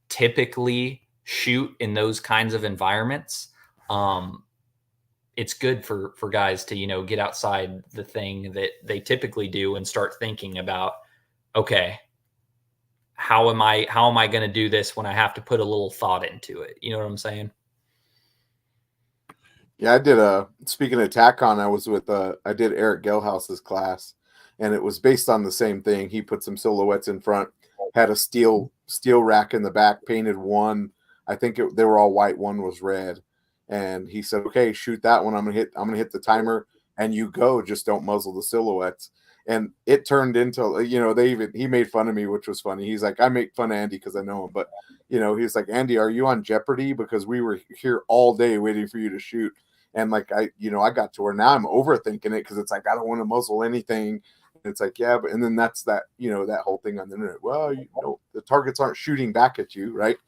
typically shoot in those kinds of environments. It's good for guys to, get outside the thing that they typically do and start thinking about, okay, how am I going to do this when I have to put a little thought into it? You know what I'm saying? Yeah, I did speaking of TACCON, I was with I did Eric Gelhaus's class, and it was based on the same thing. He put some silhouettes in front, had a steel rack in the back, painted one. I think they were all white, one was red. And he said, "Okay, shoot that one. I'm gonna hit the timer, and you go. Just don't muzzle the silhouettes." And it turned into, he made fun of me, which was funny. He's like, I make fun of Andy because I know him, but he's like, "Andy, are you on Jeopardy? Because we were here all day waiting for you to shoot." And like, I got to where now I'm overthinking it, because it's like, I don't want to muzzle anything. It's like, yeah, but, and then that's that, that whole thing on the internet. Well, the targets aren't shooting back at you, right?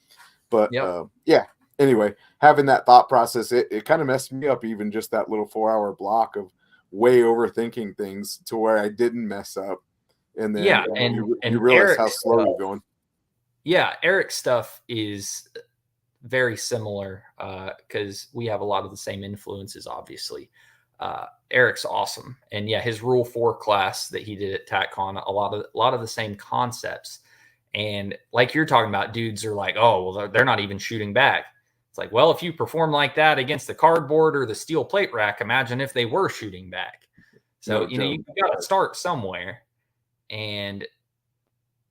But Yep. yeah. Anyway, having that thought process, it kind of messed me up, even just that little 4-hour block of way overthinking things to where I didn't mess up. And then you realize how slow you're going. Yeah, Eric's stuff is very similar, because we have a lot of the same influences, obviously. Eric's awesome. And yeah, his Rule 4 class that he did at TACCON, a lot of the same concepts. And like you're talking about, dudes are like, oh, well, they're not even shooting back. It's like, well, if you perform like that against the cardboard or the steel plate rack, imagine if they were shooting back. So, you got to start somewhere. And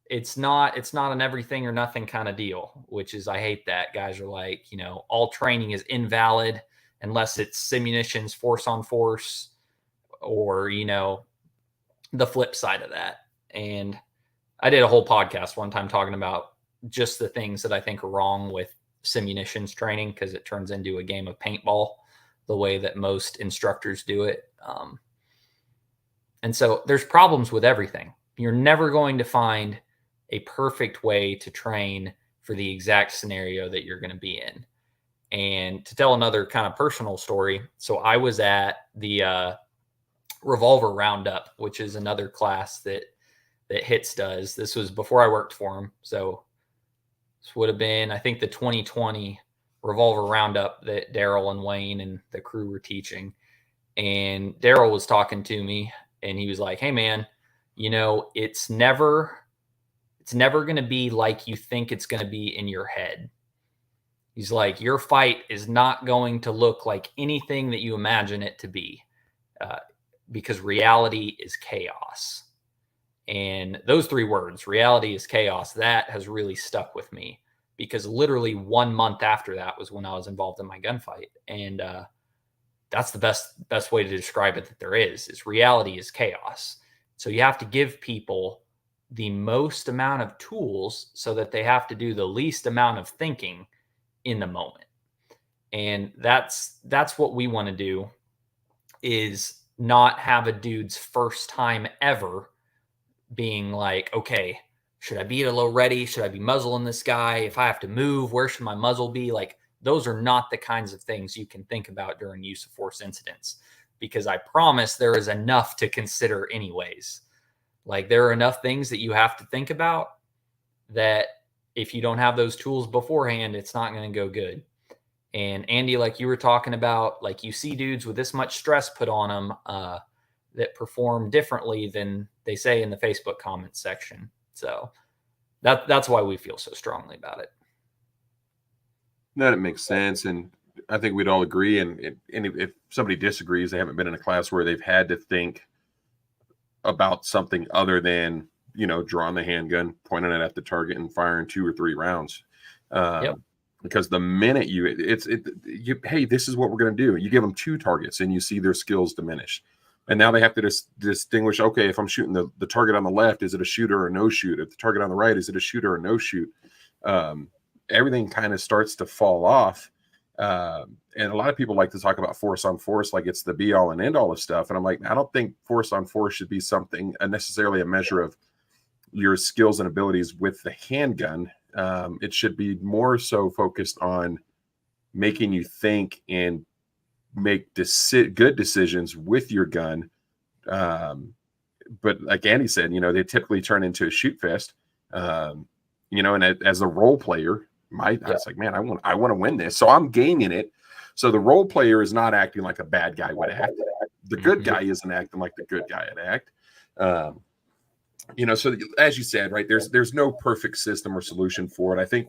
it's not an everything or nothing kind of deal, which is, I hate that. Guys are like, all training is invalid unless it's simunitions force on force, or, the flip side of that. And I did a whole podcast one time talking about just the things that I think are wrong with simunitions training, because it turns into a game of paintball the way that most instructors do it. And so there's problems with everything. You're never going to find a perfect way to train for the exact scenario that you're going to be in. And to tell another kind of personal story, so I was at the Revolver Roundup, which is another class that HITS does. This was before I worked for him. So this would have been, I think, the 2020 Revolver Roundup that Daryl and Wayne and the crew were teaching. And Daryl was talking to me, and he was like, "Hey man, it's never going to be like you think it's going to be in your head." He's like, "Your fight is not going to look like anything that you imagine it to be, because reality is chaos." And those 3 words, reality is chaos, that has really stuck with me, because literally 1 month after that was when I was involved in my gunfight. And that's the best way to describe it that there is reality is chaos. So you have to give people the most amount of tools so that they have to do the least amount of thinking in the moment. And that's what we want to do, is not have a dude's first time ever being like, okay, should I be at a low ready? Should I be muzzling this guy? If I have to move, where should my muzzle be? Like, those are not the kinds of things you can think about during use of force incidents, because I promise there is enough to consider anyways. Like, there are enough things that you have to think about that if you don't have those tools beforehand, it's not going to go good. And Andy, like you were talking about, like, you see dudes with this much stress put on them that perform differently than they say in the Facebook comments section. So That's why we feel so strongly about it. No, it makes sense, and I think we'd all agree. And if somebody disagrees, they haven't been in a class where they've had to think about something other than, drawing the handgun, pointing it at the target, and firing 2 or 3 rounds. Yep. Because the minute hey, this is what we're going to do. You give them 2 targets, and you see their skills diminish. And now they have to distinguish, okay, if I'm shooting the target on the left, is it a shooter or no shoot? If the target on the right, is it a shooter or no shoot? Everything kind of starts to fall off. And a lot of people like to talk about force on force like it's the be all and end all of stuff. And I'm like, I don't think force on force should be something necessarily a measure of your skills and abilities with the handgun. It should be more so focused on making you think and make good decisions with your gun. But like Andy said, they typically turn into a shoot fest. And as a role player, I was like, man, I want to win this. So I'm gaming it. So the role player is not acting like a bad guy would act. The good guy isn't acting like the good guy would act. So as you said, right, there's no perfect system or solution for it. I think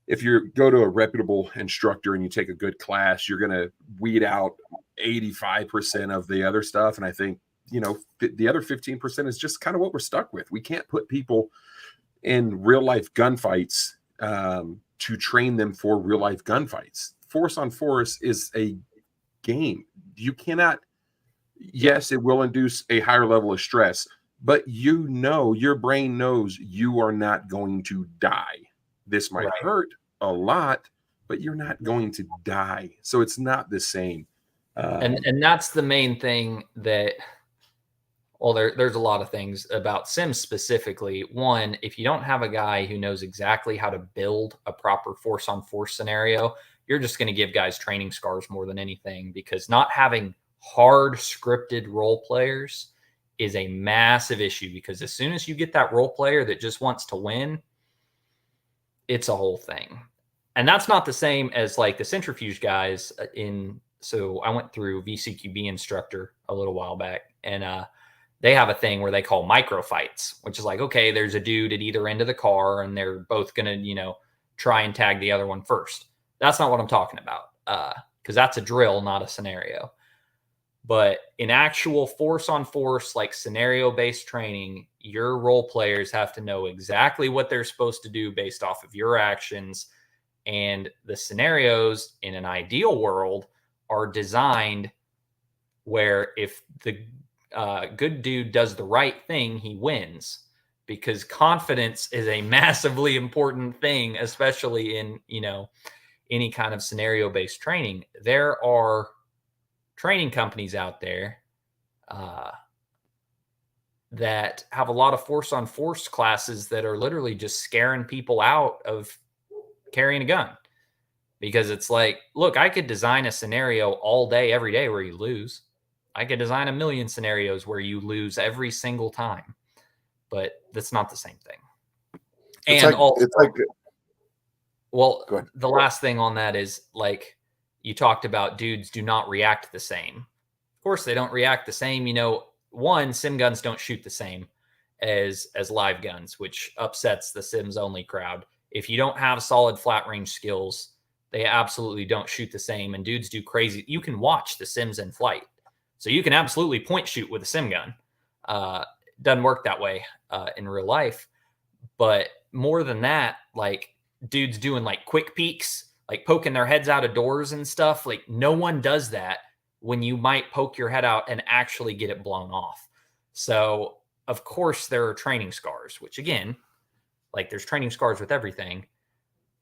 if you go to a reputable instructor and you take a good class, you're going to weed out 85% of the other stuff. And I think, the other 15% is just kind of what we're stuck with. We can't put people in real life gunfights to train them for real life gunfights. Force on force is a game. You cannot, yes, it will induce a higher level of stress, but your brain knows you are not going to die. This might hurt a lot, but you're not going to die. So it's not the same. And that's the main thing that, well, there's a lot of things about Sims specifically. One, if you don't have a guy who knows exactly how to build a proper force on force scenario, you're just going to give guys training scars more than anything, because not having hard scripted role players is a massive issue, because as soon as you get that role player that just wants to win, it's a whole thing. And that's not the same as like the centrifuge guys so I went through VCQB instructor a little while back, and they have a thing where they call micro fights, which is like, okay, there's a dude at either end of the car and they're both going to, try and tag the other one first. That's not what I'm talking about, because that's a drill, not a scenario. But in actual force on force, like scenario-based training, your role players have to know exactly what they're supposed to do based off of your actions. And the scenarios in an ideal world are designed where if the good dude does the right thing, he wins, because confidence is a massively important thing, especially in, any kind of scenario-based training. There are training companies out there that have a lot of force on force classes that are literally just scaring people out of carrying a gun, because it's like, look, I could design a scenario all day, every day where you lose. I could design 1 million scenarios where you lose every single time, but that's not the same thing. The last thing on that is, like, you talked about dudes do not react the same. Of course, they don't react the same. One, sim guns don't shoot the same as live guns, which upsets the Sims only crowd. If you don't have solid flat range skills, they absolutely don't shoot the same. And dudes do crazy. You can watch the Sims in flight, so you can absolutely point shoot with a sim gun. Doesn't work that way in real life. But more than that, like, dudes doing like quick peeks, like poking their heads out of doors and stuff. Like, no one does that when you might poke your head out and actually get it blown off. So of course there are training scars, which, again, like, there's training scars with everything.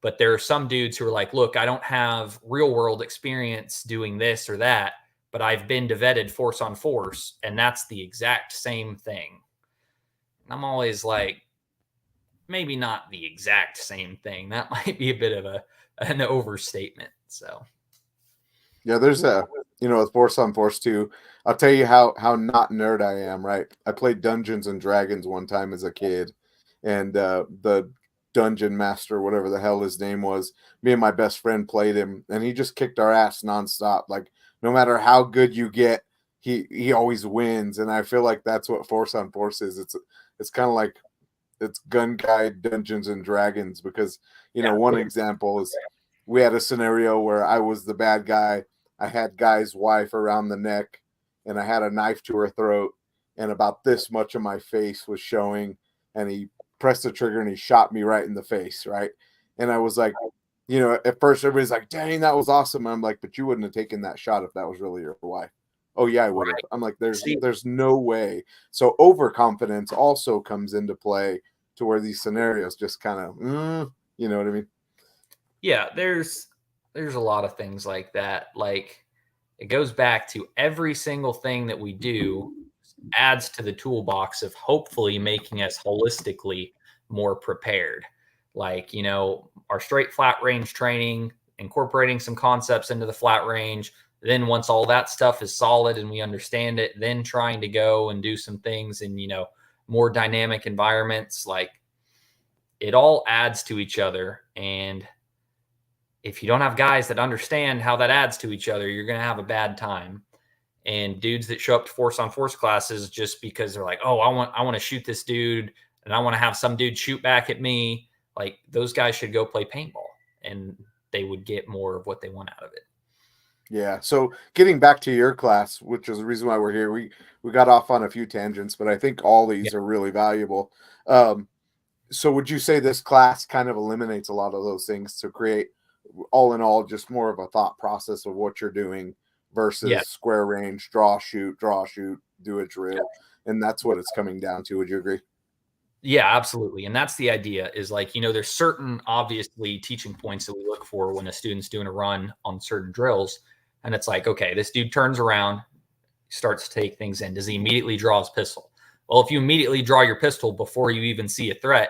But there are some dudes who are like, look, I don't have real world experience doing this or that, but I've been to vetted force on force, and that's the exact same thing. And I'm always like, maybe not the exact same thing. That might be a bit of an overstatement. So, yeah, there's with Force on Force 2, I'll tell you how not nerd I am, right? I played Dungeons and Dragons one time as a kid, and the dungeon master, whatever the hell his name was, me and my best friend played him, and he just kicked our ass nonstop. Like, no matter how good you get, he always wins. And I feel like that's what Force on Force is. It's kind of like, it's Gun Guide Dungeons and Dragons, because one example is we had a scenario where I was the bad guy. I had guy's wife around the neck, and I had a knife to her throat, and about this much of my face was showing, and he pressed the trigger and he shot me right in the face, right? And I was like, at first everybody's like, dang, that was awesome. And I'm like, but you wouldn't have taken that shot if that was really your wife. Oh yeah, I would have. I'm like, there's no way. So overconfidence also comes into play to where these scenarios just kind of, you know what I mean? Yeah, there's a lot of things like that. Like, it goes back to every single thing that we do adds to the toolbox of hopefully making us holistically more prepared. Like, our straight flat range training, incorporating some concepts into the flat range. Then once all that stuff is solid and we understand it, then trying to go and do some things in, more dynamic environments. Like, it all adds to each other. And if you don't have guys that understand how that adds to each other, you're going to have a bad time. And dudes that show up to force on force classes just because they're like, oh, I want to shoot this dude and I want to have some dude shoot back at me. Like, those guys should go play paintball and they would get more of what they want out of it. Yeah. So getting back to your class, which is the reason why we're here, we got off on a few tangents, but I think all these are really valuable. So would you say this class kind of eliminates a lot of those things to create, all in all, just more of a thought process of what you're doing versus square range, draw, shoot, do a drill. And that's what it's coming down to. Would you agree? Yeah, absolutely. And that's the idea, is like, there's certain obviously teaching points that we look for when a student's doing a run on certain drills. And it's like, okay, this dude turns around, starts to take things in. Does he immediately draw his pistol? Well, if you immediately draw your pistol before you even see a threat,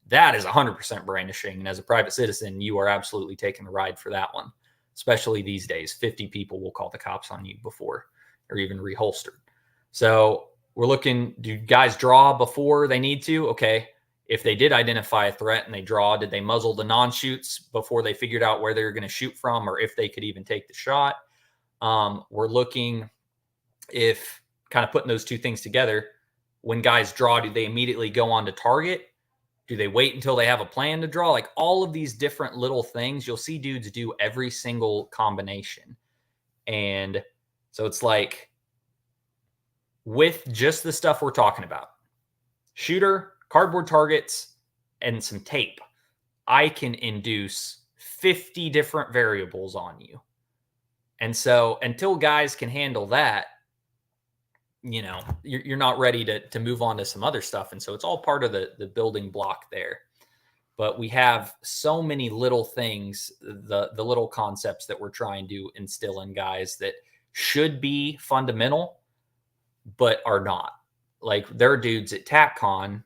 that is 100% brandishing. And as a private citizen, you are absolutely taking the ride for that one. Especially these days, 50 people will call the cops on you before they're even reholstered. So we're looking, do guys draw before they need to? Okay. If they did identify a threat and they draw, did they muzzle the non-shoots before they figured out where they were going to shoot from, or if they could even take the shot? We're looking, if kind of putting those two things together, when guys draw, do they immediately go on to target? Do they wait until they have a plan to draw? Like, all of these different little things, you'll see dudes do every single combination. And so it's like, with just the stuff we're talking about, shooter, cardboard targets, and some tape, I can induce 50 different variables on you. And so until guys can handle that, you're not ready to move on to some other stuff. And so it's all part of the building block there. But we have so many little things, the little concepts that we're trying to instill in guys that should be fundamental, but are not. Like, there are dudes at TACCon,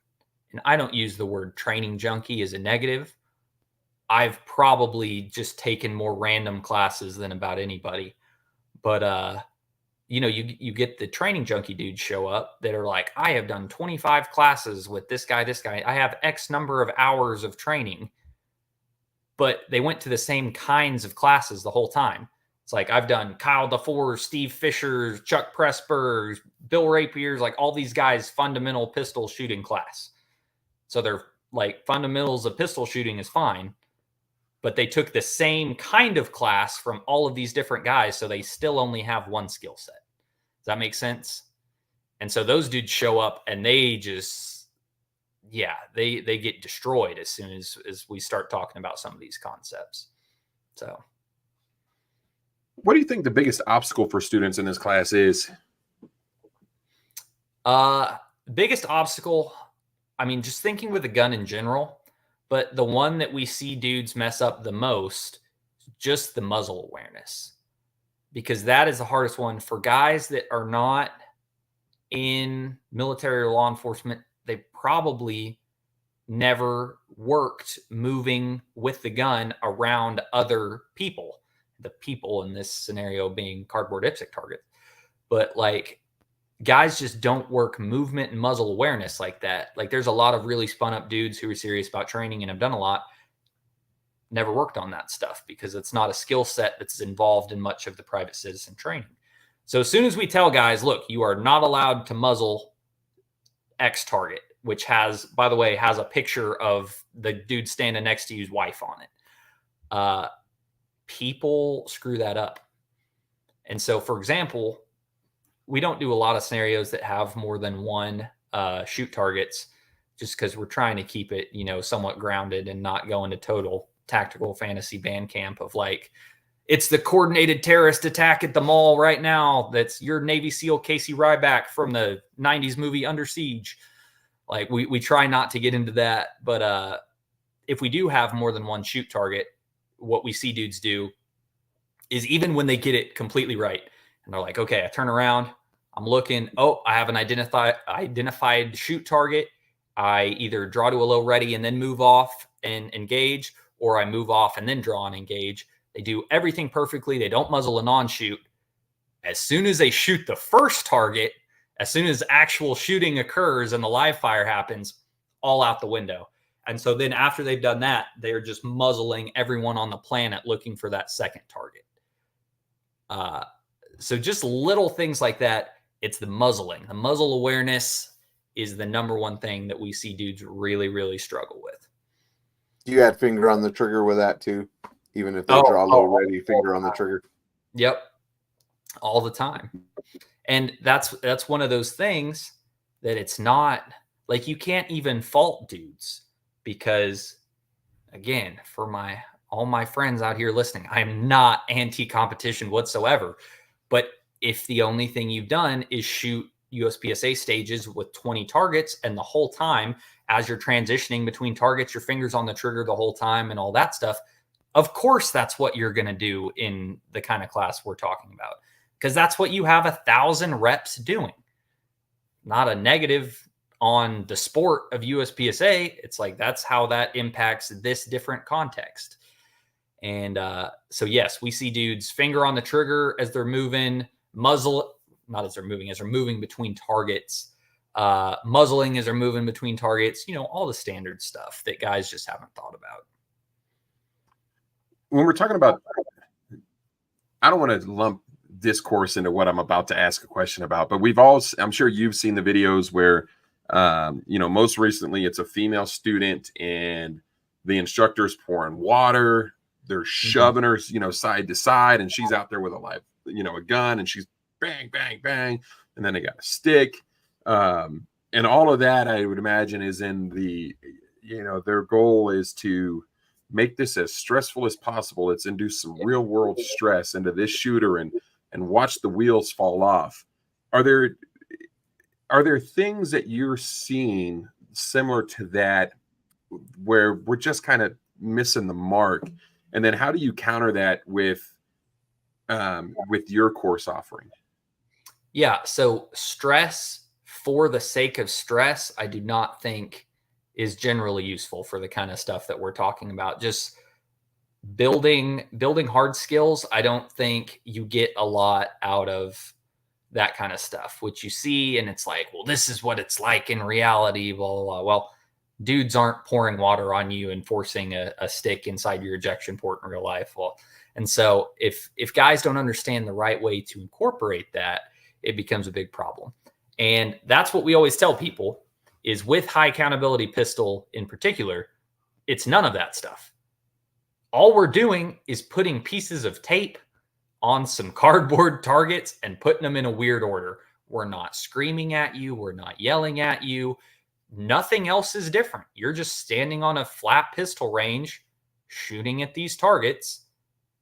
and I don't use the word training junkie as a negative. I've probably just taken more random classes than about anybody. But, you get the training junkie dudes show up that are like, I have done 25 classes with this guy. I have X number of hours of training, but they went to the same kinds of classes the whole time. It's like, I've done Kyle DeFore, Steve Fisher, Chuck Pressburg, Bill Rapier's, like all these guys' fundamental pistol shooting class. So they're like, fundamentals of pistol shooting is fine, but they took the same kind of class from all of these different guys, so they still only have one skill set. Does that make sense? And so those dudes show up and they just, they get destroyed as soon as we start talking about some of these concepts. So what do you think the biggest obstacle for students in this class is? Biggest obstacle, I mean, just thinking with a gun in general, but the one that we see dudes mess up the most, just the muzzle awareness, because that is the hardest one for guys that are not in military or law enforcement. They probably never worked moving with the gun around other people, the people in this scenario being cardboard IPSC targets. But like, guys just don't work movement and muzzle awareness like that. Like, there's a lot of really spun up dudes who are serious about training and have done a lot, never worked on that stuff because it's not a skill set that's involved in much of the private citizen training. So as soon as we tell guys, look, you are not allowed to muzzle X target, which has, by the way, has a picture of the dude standing next to you's wife on it. People screw that up. And so, for example, we don't do a lot of scenarios that have more than one shoot targets, just because we're trying to keep it, somewhat grounded and not go into total tactical fantasy band camp of like, it's the coordinated terrorist attack at the mall right now. That's your Navy SEAL Casey Ryback from the 90s movie Under Siege. Like we try not to get into that. But if we do have more than one shoot target, what we see dudes do is, even when they get it completely right, and they're like, okay, I turn around, I'm looking, I have an identified shoot target. I either draw to a low ready and then move off and engage, or I move off and then draw and engage. They do everything perfectly. They don't muzzle a non-shoot. As soon as they shoot the first target, as soon as actual shooting occurs and the live fire happens, all out the window. And so then after they've done that, they're just muzzling everyone on the planet looking for that second target. So just little things like that. It's the muzzling. The muzzle awareness is the number one thing that we see dudes really, really struggle with. You had finger on the trigger with that too, even if they draw low ready, finger on the trigger. Yep, all the time. And that's one of those things that it's not like, you can't even fault dudes, because again, for all my friends out here listening, I am not anti-competition whatsoever. But if the only thing you've done is shoot USPSA stages with 20 targets, and the whole time as you're transitioning between targets, your fingers on the trigger the whole time and all that stuff, of course that's what you're going to do in the kind of class we're talking about, because that's what you have 1,000 reps doing. Not a negative on the sport of USPSA. It's like, that's how that impacts this different context. And so yes, we see dudes finger on the trigger as they're moving, muzzle, not as they're moving, as they're moving between targets, muzzling as they're moving between targets, all the standard stuff that guys just haven't thought about. When we're talking about, I don't want to lump discourse into what I'm about to ask a question about, but I'm sure you've seen the videos where, most recently it's a female student and the instructor's pouring water. They're shoving her, side to side, and she's out there with a gun, and she's bang, bang, bang. And then they got a stick. And all of that, I would imagine, is in their goal is to make this as stressful as possible. It's induce some real world stress into this shooter and watch the wheels fall off. Are there things that you're seeing similar to that where we're just kind of missing the mark? And then how do you counter that with your course offering? Yeah. So stress for the sake of stress, I do not think is generally useful for the kind of stuff that we're talking about. Just building hard skills. I don't think you get a lot out of that kind of stuff, which you see. And it's like, well, this is what it's like in reality, blah, blah, blah. Well, dudes aren't pouring water on you and forcing a stick inside your ejection port in real life. Well, and so if guys don't understand the right way to incorporate that, it becomes a big problem. And that's what we always tell people is, with high accountability pistol in particular, it's none of that stuff. All we're doing is putting pieces of tape on some cardboard targets and putting them in a weird order. We're not screaming at you. We're not yelling at you. Nothing else is different. You're just standing on a flat pistol range, shooting at these targets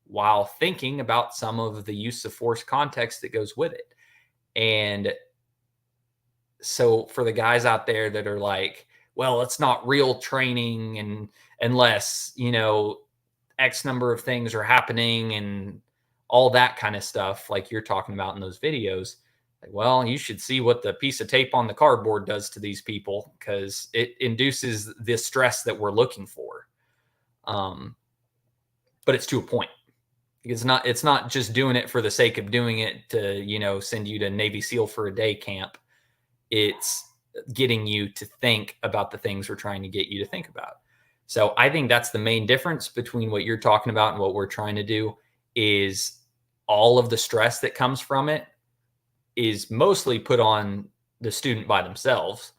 while thinking about some of the use of force context that goes with it. And so for the guys out there that are like, well, it's not real training, and unless, X number of things are happening and all that kind of stuff, like you're talking about in those videos, like, well, you should see what the piece of tape on the cardboard does to these people, because it induces the stress that we're looking for. But it's to a point. It's not just doing it for the sake of doing it to, send you to Navy SEAL for a day camp. It's getting you to think about the things we're trying to get you to think about. So I think that's the main difference between what you're talking about and what we're trying to do, is all of the stress that comes from it is mostly put on the student by themselves,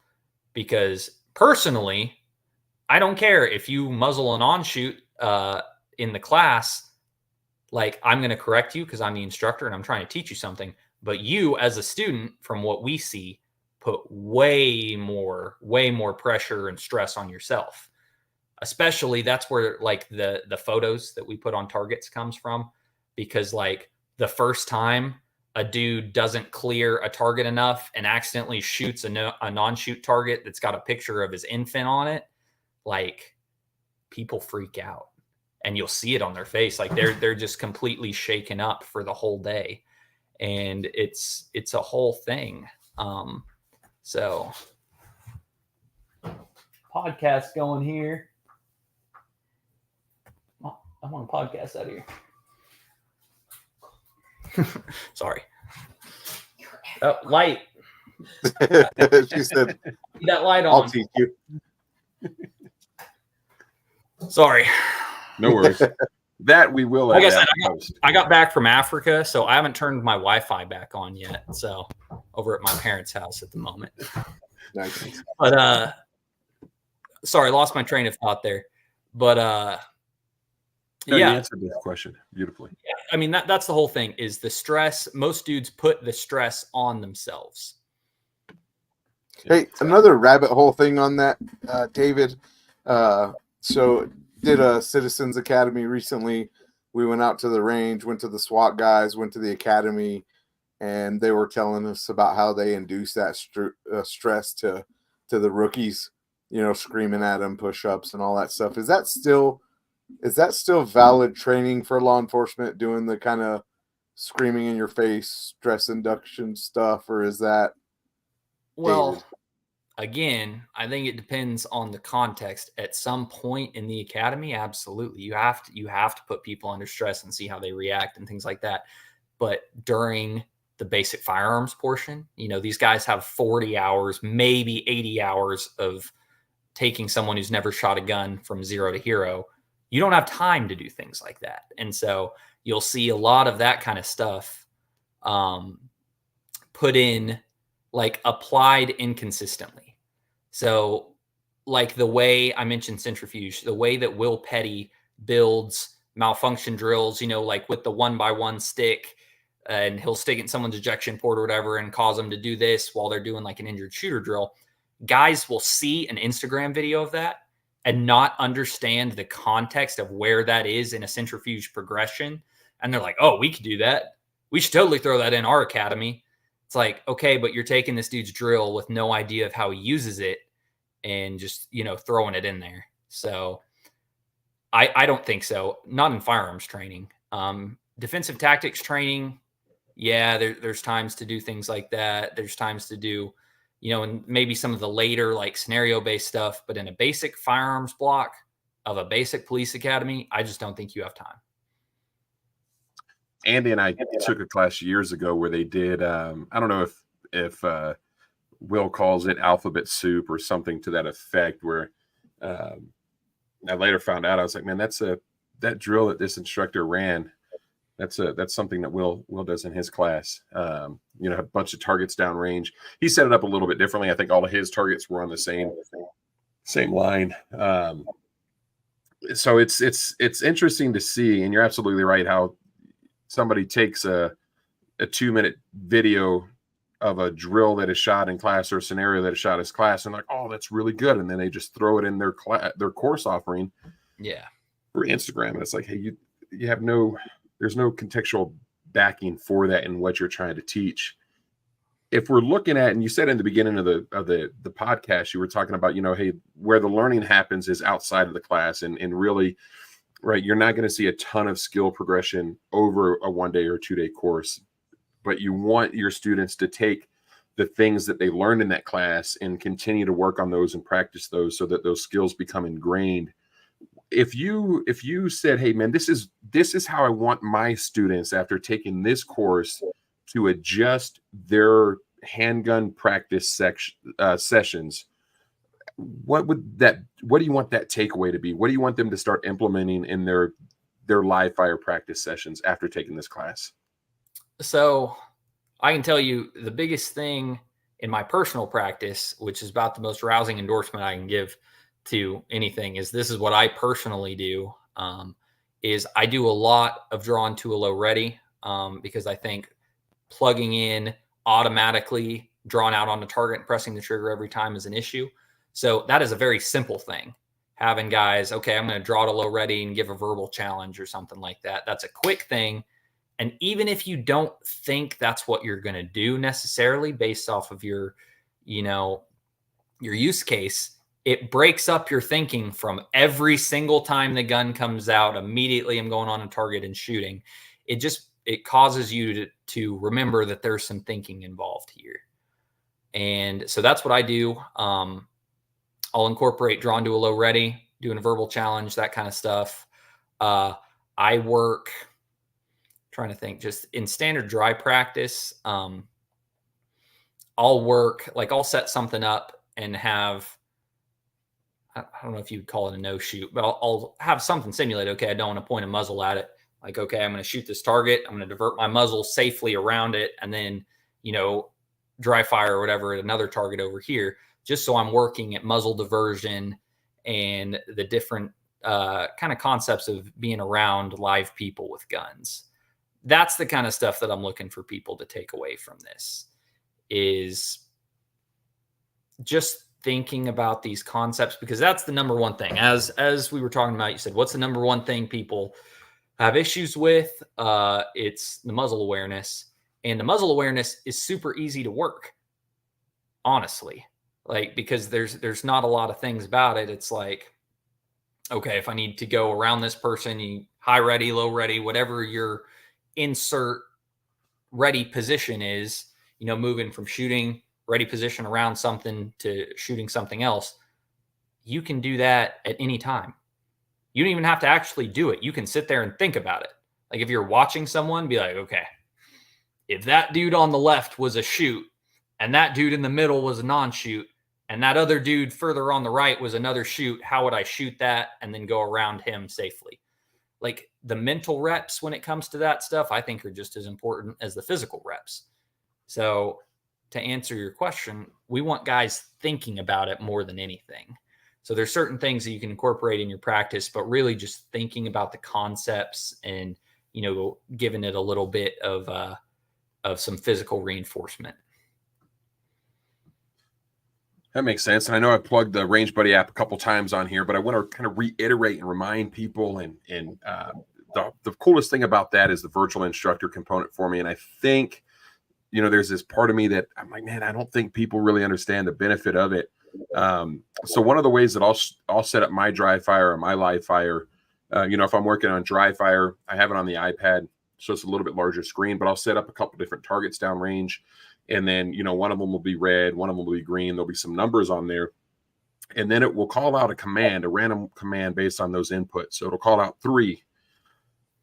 because personally, I don't care if you muzzle an on-shoot in the class. Like, I'm going to correct you because I'm the instructor and I'm trying to teach you something. But you, as a student, from what we see, put way more pressure and stress on yourself. Especially that's where like the photos that we put on targets comes from, because like the first time a dude doesn't clear a target enough and accidentally shoots a non-shoot target that's got a picture of his infant on it, like people freak out and you'll see it on their face. Like they're just completely shaken up for the whole day. And it's a whole thing. So podcast going here. I want a podcast out of here. Sorry. Oh, light. She said, Keep that light on. I'll teach you. Sorry. No worries. That we will. Like I said, I got back from Africa, so I haven't turned my Wi-Fi back on yet. So over at my parents' house at the moment. Nice. But sorry, lost my train of thought there. But no, yeah, you answered this question beautifully. Yeah, I mean that's the whole thing is the stress. Most dudes put the stress on themselves. Hey, another rabbit hole thing on that, David. So did a Citizens Academy recently. We went out to the range, went to the SWAT guys, went to the academy, and they were telling us about how they induce that stress to the rookies, you know, screaming at them, push-ups and all that stuff. Is that still valid training for law enforcement, doing the kind of screaming in your face, stress induction stuff, or is that Well, dated? again, I think it depends on the context. At some point in the academy, absolutely, you have to put people under stress and see how they react and things like that. But during the basic firearms portion, you know, these guys have 40 hours, maybe 80 hours of taking someone who's never shot a gun from zero to hero. You don't have time to do things like that. And so you'll see a lot of that kind of stuff put in, like applied inconsistently. So like the way I mentioned centrifuge, the way that Will Petty builds malfunction drills, you know, like with the 1x1 stick, and he'll stick it in someone's ejection port or whatever and cause them to do this while they're doing like an injured shooter drill. Guys will see an Instagram video of that and not understand the context of where that is in a centrifuge progression. And they're like, oh, we could do that. We should totally throw that in our academy. It's like, okay, but you're taking this dude's drill with no idea of how he uses it and just, you know, throwing it in there. So I don't think so. Not in firearms training. Defensive tactics training, yeah, there's times to do things like that. There's times to do, you know, and maybe some of the later like scenario-based stuff. But in a basic firearms block of a basic police academy, I just don't think you have time. Andy and I took a class years ago where they did, I don't know if Will calls it alphabet soup or something to that effect, where I later found out, I was like, man, that drill that this instructor ran, that's something that Will does in his class. You know, a bunch of targets downrange. He set it up a little bit differently. I think all of his targets were on the same line. So it's interesting to see, and you're absolutely right, how somebody takes a 2-minute video of a drill that is shot in class or a scenario that is shot as class and like, oh, that's really good. And then they just throw it in their course offering. Yeah. For Instagram. And it's like, hey, you have there's no contextual backing for that in what you're trying to teach. If we're looking at, and you said in the beginning of the podcast, you were talking about, you know, hey, where the learning happens is outside of the class, and really, right, you're not going to see a ton of skill progression over a 1-day or 2-day course, but you want your students to take the things that they learned in that class and continue to work on those and practice those so that those skills become ingrained. If you said, hey man, this is how I want my students after taking this course to adjust their handgun practice sessions, what do you want that takeaway to be? What do you want them to start implementing in their live fire practice sessions after taking this class? So I can tell you the biggest thing in my personal practice, which is about the most rousing endorsement I can give to anything, is this is what I personally do. Is I do a lot of drawn to a low ready, because I think plugging in automatically drawn out on the target and pressing the trigger every time is an issue. So that is a very simple thing. Having guys, okay, I'm going to draw to low ready and give a verbal challenge or something like that. That's a quick thing. And even if you don't think that's what you're going to do necessarily based off of your use case, it breaks up your thinking from every single time the gun comes out, immediately I'm going on a target and shooting. It causes you to remember that there's some thinking involved here. And so that's what I do. I'll incorporate drawn to a low ready, doing a verbal challenge, that kind of stuff. I work, trying to think, just in standard dry practice. I'll set something up and have, I don't know if you'd call it a no shoot, but I'll have something simulated. Okay, I don't want to point a muzzle at it. Like, okay, I'm going to shoot this target. I'm going to divert my muzzle safely around it, and then, dry fire or whatever at another target over here, just so I'm working at muzzle diversion and the different kind of concepts of being around live people with guns. That's the kind of stuff that I'm looking for people to take away from this, is just thinking about these concepts, because that's the number one thing. As we were talking about, you said, what's the number one thing people have issues with? It's the muzzle awareness. And the muzzle awareness is super easy to work, honestly, because there's not a lot of things about it. It's like, okay, if I need to go around this person, you high ready, low ready, whatever your insert ready position is, moving from shooting ready position around something to shooting something else, you can do that at any time. You don't even have to actually do it. You can sit there and think about it. Like if you're watching someone, be like, okay, if that dude on the left was a shoot and that dude in the middle was a non-shoot and that other dude further on the right was another shoot, how would I shoot that and then go around him safely? Like the mental reps when it comes to that stuff, I think are just as important as the physical reps. So to answer your question, we want guys thinking about it more than anything. So there's certain things that you can incorporate in your practice, but really just thinking about the concepts and, giving it a little bit of some physical reinforcement. That makes sense. And I know I plugged the Range Buddy app a couple times on here, but I want to kind of reiterate and remind people. And the coolest thing about that is the virtual instructor component for me. And I think, there's this part of me that I'm like, man, I don't think people really understand the benefit of it. So one of the ways that I'll set up my dry fire or my live fire, if I'm working on dry fire, I have it on the iPad, so it's a little bit larger screen, but I'll set up a couple different targets downrange. And then, one of them will be red, one of them will be green. There'll be some numbers on there. And then it will call out a random command based on those inputs. So it'll call out 3.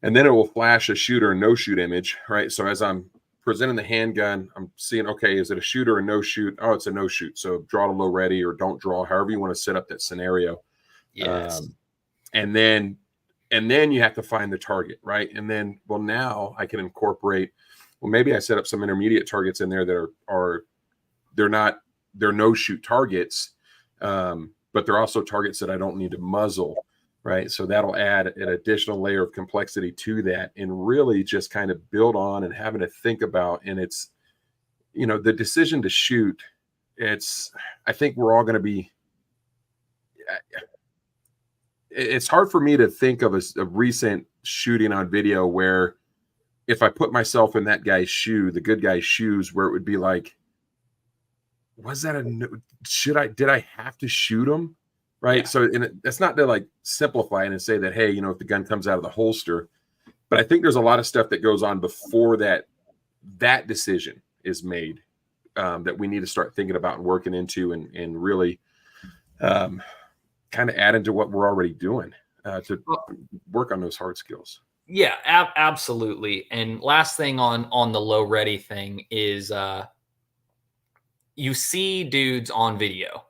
And then it will flash a shoot or no shoot image, right? So as I'm presenting the handgun, I'm seeing, okay, is it a shoot or a no shoot? Oh, it's a no shoot. So draw to low ready or don't draw, however you want to set up that scenario. Yes. And then you have to find the target, right? And then, well, now I can incorporate, maybe I set up some intermediate targets in there that they're no shoot targets, but they're also targets that I don't need to muzzle, right? So that'll add an additional layer of complexity to that and really just kind of build on and having to think about. And it's, the decision to shoot, I think we're all going to be, it's hard for me to think of a recent shooting on video where if I put myself in that guy's shoe, the good guy's shoes, where it would be like, did I have to shoot him? Right. Yeah. So that's not to simplify it and say that, hey, if the gun comes out of the holster, but I think there's a lot of stuff that goes on before that decision is made that we need to start thinking about and working into and really kind of add into what we're already doing to work on those hard skills. Yeah, absolutely. And last thing on the low ready thing is you see dudes on video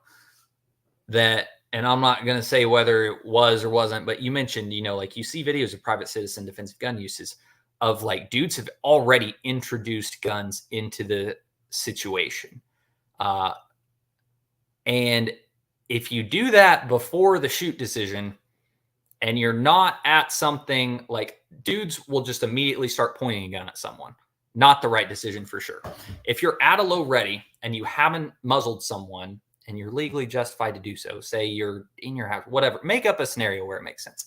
that, and I'm not going to say whether it was or wasn't, but you mentioned, you see videos of private citizen defensive gun uses of dudes have already introduced guns into the situation. And if you do that before the shoot decision and you're not at something, like dudes will just immediately start pointing a gun at someone. Not the right decision for sure. If you're at a low ready and you haven't muzzled someone and you're legally justified to do so, say you're in your house, whatever, make up a scenario where it makes sense.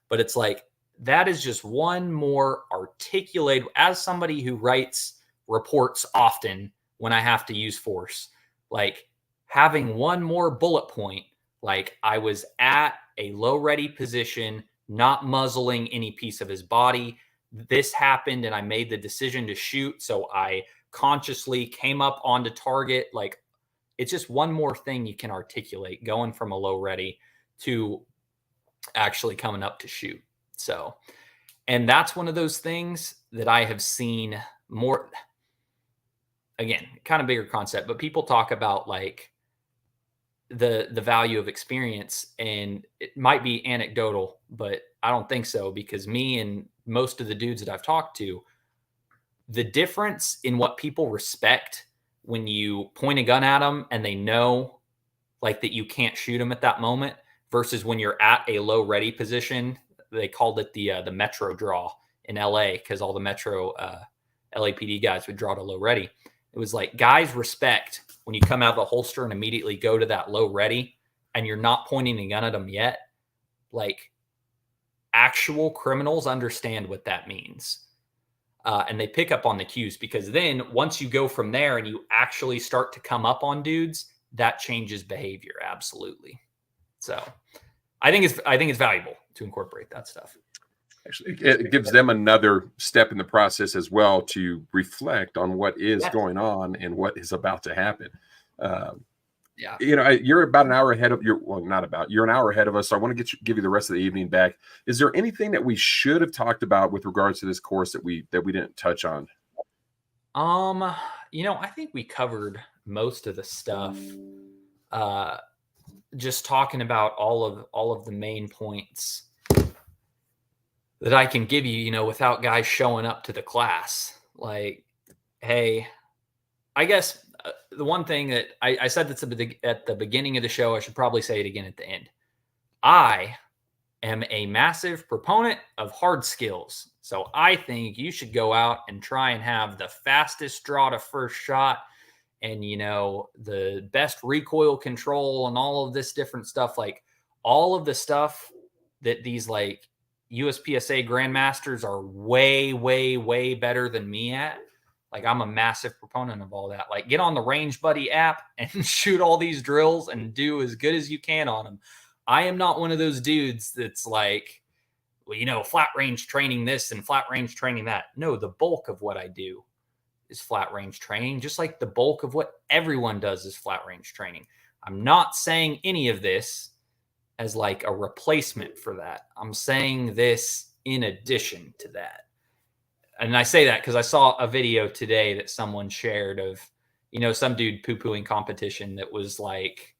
But it's like, that is just one more articulated, as somebody who writes reports often when I have to use force, like having one more bullet point, like I was at a low ready position, not muzzling any piece of his body. This happened and I made the decision to shoot. So I consciously came up onto target. Like, it's just one more thing you can articulate going from a low ready to actually coming up to shoot. So, and that's one of those things that I have seen more, again, kind of bigger concept, but people talk about like the value of experience, and it might be anecdotal, but I don't think so, because me and most of the dudes that I've talked to, the difference in what people respect when you point a gun at them and they know like that you can't shoot them at that moment versus when you're at a low ready position. They called it the Metro draw in LA because all the Metro LAPD guys would draw to low ready. It was like, guys respect when you come out of the holster and immediately go to that low ready and you're not pointing a gun at them yet. Like, actual criminals understand what that means. And they pick up on the cues, because then once you go from there and you actually start to come up on dudes, that changes behavior. Absolutely. So I think it's valuable to incorporate that stuff. Actually, it gives them another step in the process as well to reflect on what is going on and what is about to happen. Yeah. You know, you're about an hour ahead of you're an hour ahead of us. So I want to give you the rest of the evening back. Is there anything that we should have talked about with regards to this course that we didn't touch on? You know, I think we covered most of the stuff. Just talking about all of the main points that I can give you, you know, without guys showing up to the class. Like, hey, I guess the one thing that I said that's at the beginning of the show, I should probably say it again at the end. I am a massive proponent of hard skills. So I think you should go out and try and have the fastest draw to first shot and, you know, the best recoil control and all of this different stuff. Like, all of the stuff that these like USPSA grandmasters are way, way, way better than me at. Like, I'm a massive proponent of all that. Like, get on the Range Buddy app and shoot all these drills and do as good as you can on them. I am not one of those dudes that's like, well, you know, flat range training this and flat range training that. No, the bulk of what I do is flat range training, just like the bulk of what everyone does is flat range training. I'm not saying any of this as like a replacement for that. I'm saying this in addition to that. And I say that because I saw a video today that someone shared of, you know, some dude poo-pooing competition that was like,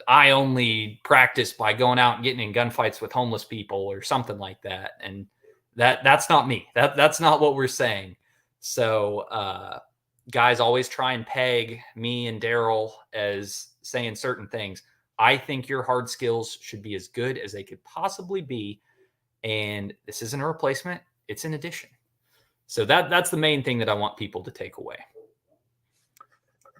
I only practice by going out and getting in gunfights with homeless people or something like that. And that's not me. That's not what we're saying. So guys always try and peg me and Daryl as saying certain things. I think your hard skills should be as good as they could possibly be. And this isn't a replacement. It's an addition. So that's the main thing that I want people to take away.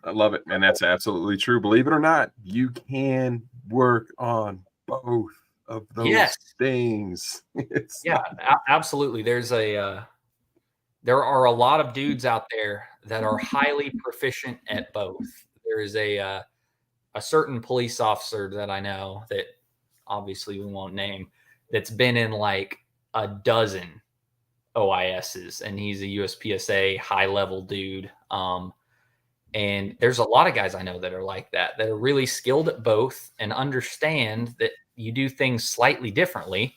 I love it. And that's absolutely true. Believe it or not, you can work on both of those things. Absolutely. There are a lot of dudes out there that are highly proficient at both. There is a certain police officer that I know that obviously we won't name, that's been in like a dozen OISs, and he's a USPSA high level dude. And there's a lot of guys I know that are like that are really skilled at both and understand that you do things slightly differently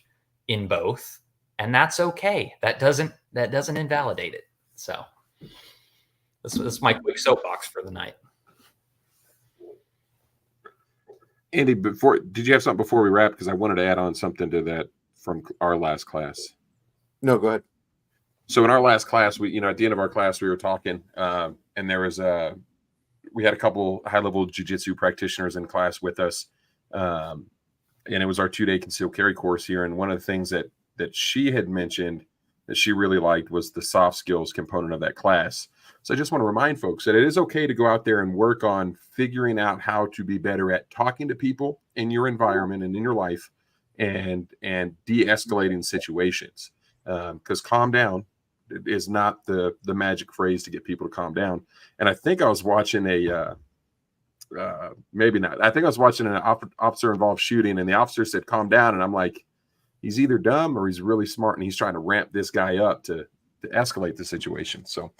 in both, and that's okay. That doesn't invalidate it. So that's my quick soapbox for the night. Andy, did you have something before we wrap? Because I wanted to add on something to that from our last class. No, go ahead. So in our last class, we, you know, at the end of our class, we were talking, and there was we had a couple high-level jiu-jitsu practitioners in class with us, and it was our 2-day concealed carry course here. And one of the things that she had mentioned that she really liked was the soft skills component of that class. So I just want to remind folks that it is okay to go out there and work on figuring out how to be better at talking to people in your environment and in your life, and de-escalating situations. Because calm down is not the magic phrase to get people to calm down. And I think I was watching maybe not. I think I was watching an officer-involved shooting, and the officer said, "Calm down." And I'm like, he's either dumb or he's really smart, and he's trying to ramp this guy up to escalate the situation. So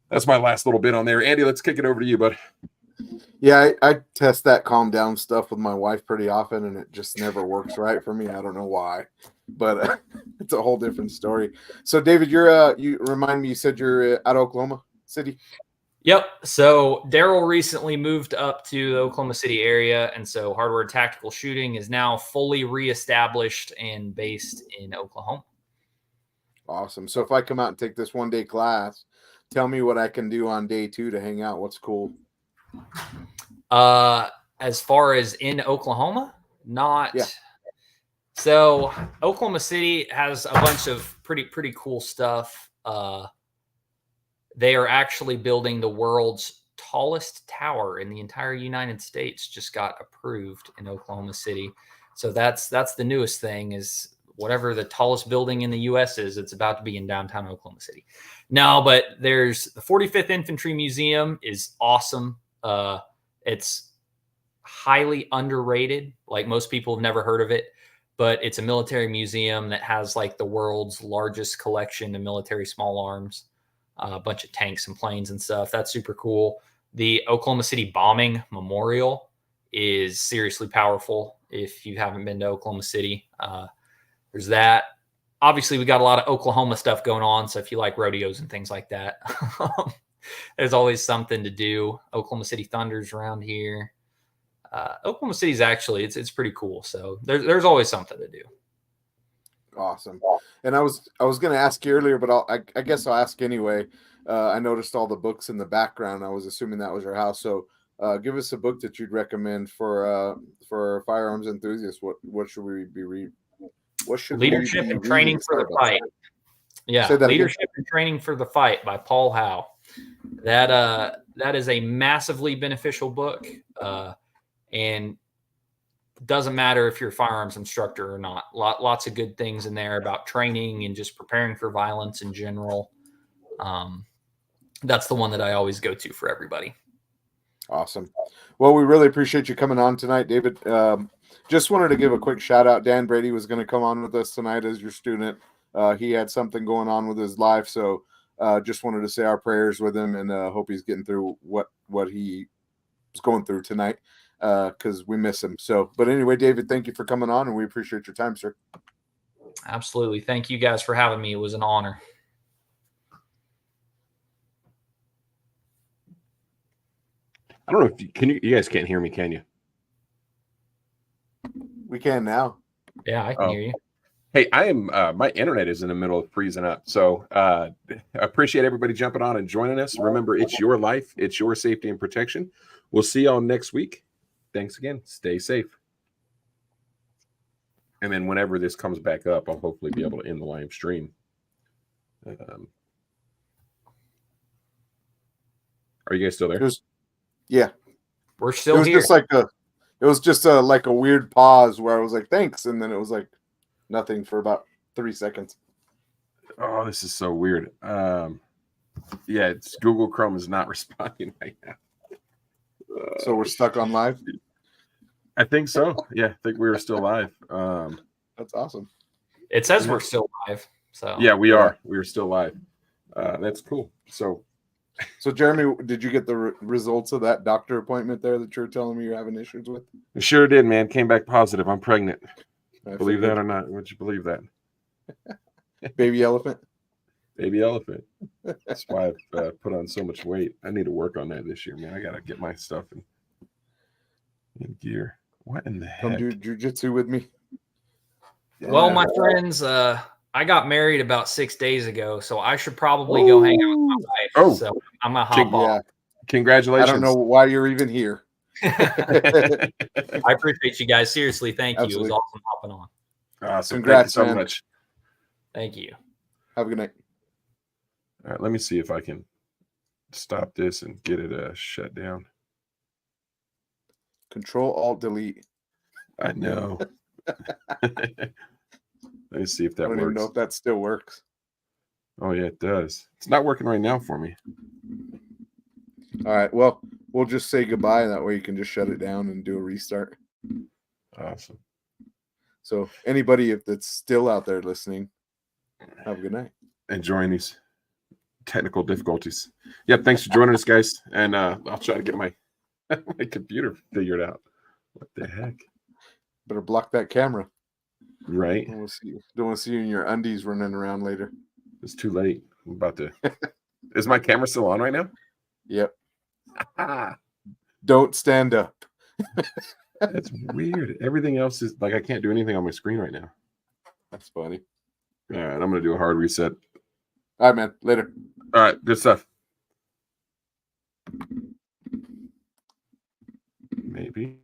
that's my last little bit on there. Andy, let's kick it over to you, bud. Yeah, I test that calm down stuff with my wife pretty often, and it just never works right for me. I don't know why, but it's a whole different story. So, David, you remind me, you said you're out of Oklahoma City? Yep. So Daryl recently moved up to the Oklahoma City area, and so Hardwired Tactical Shooting is now fully reestablished and based in Oklahoma. Awesome. So if I come out and take this 1-day class, tell me what I can do on day 2 to hang out. What's cool? As far as in Oklahoma, not. Yeah. So Oklahoma City has a bunch of pretty cool stuff. They are actually building the world's tallest tower in the entire United States. Just got approved in Oklahoma City. So that's the newest thing, is whatever the tallest building in the U.S. is, it's about to be in downtown Oklahoma City. No, but there's the 45th Infantry Museum is awesome. It's highly underrated. Like, most people have never heard of it, but it's a military museum that has like the world's largest collection of military small arms. A bunch of tanks and planes and stuff. That's super cool. The Oklahoma City Bombing Memorial is seriously powerful. If you haven't been to Oklahoma City, there's that. Obviously, we got a lot of Oklahoma stuff going on. So if you like rodeos and things like that, there's always something to do. Oklahoma City Thunder's around here. Oklahoma City's actually, it's pretty cool. So there's always something to do. Awesome. And I was going to ask you earlier, but I guess I'll ask anyway. I noticed all the books in the background. I was assuming that was your house. So give us a book that you'd recommend for firearms enthusiasts. What should we be reading? Leadership and Training for the Fight. Yeah, Leadership and Training for the Fight by Paul Howe. That is a massively beneficial book, and doesn't matter if you're a firearms instructor or not. Lots of good things in there about training and just preparing for violence in general. That's the one that I always go to for everybody. Awesome. Well, we really appreciate you coming on tonight, David. Just wanted to give a quick shout out. Dan Brady was going to come on with us tonight as your student. He had something going on with his life, so just wanted to say our prayers with him, and hope he's getting through what he was going through tonight, because we miss him. So, but anyway, David, thank you for coming on, and we appreciate your time, sir. Absolutely. Thank you guys for having me. It was an honor. I don't know if you guys can't hear me, can you? We can now. Yeah, I can hear you. Hey, I am. My internet is in the middle of freezing up, so I appreciate everybody jumping on and joining us. Remember, it's your life, it's your safety and protection. We'll see y'all next week. Thanks again. Stay safe. And then whenever this comes back up, I'll hopefully be able to end the live stream. Are you guys still there? Yeah, we're still here. It was just like a weird pause where I was like, thanks. And then it was like nothing for about 3 seconds. Oh, this is so weird. Yeah, it's Google Chrome is not responding right now. So we're stuck on live? I think so. Yeah, I think we were still live. That's awesome. It says we're still live. So yeah, we are. We are still live. That's cool. So Jeremy, did you get the results of that doctor appointment there that you're telling me you're having issues with? I sure did, man. Came back positive. I'm pregnant. Believe that or not? Would you believe that? Baby elephant? Baby elephant. That's why I've put on so much weight. I need to work on that this year, man. I got to get my stuff in gear. What in the heck? Come do jiu-jitsu with me. Yeah. Well, my friends, I got married about 6 days ago, so I should probably go hang out with my wife. So I'm going to hop off. Congratulations. I don't know why you're even here. I appreciate you guys. Seriously, thank you. Absolutely. It was awesome hopping on. Awesome. Congrats, Thank you so man. much. Thank you. Have a good night. All right, let me see if I can stop this and get it shut down. Control-Alt-Delete. I know. Let me see if I that don't even works. know if that still works. Oh, yeah, it does. It's not working right now for me. All right. Well, we'll just say goodbye, and that way you can just shut it down and do a restart. Awesome. So anybody that's still out there listening, have a good night. Enjoying these technical difficulties. Yep, thanks for joining us, guys. And I'll try to get my my computer figured out. What the heck? Better block that camera. Right? Don't want to see you in your undies running around later. It's too late. I'm about to. Is my camera still on right now? Yep. Ah, Don't stand up. that's weird. Everything else is like I can't do anything on my screen right now. That's funny. All right, I'm gonna do a hard reset. All right, man. Later. All right, good stuff. Maybe.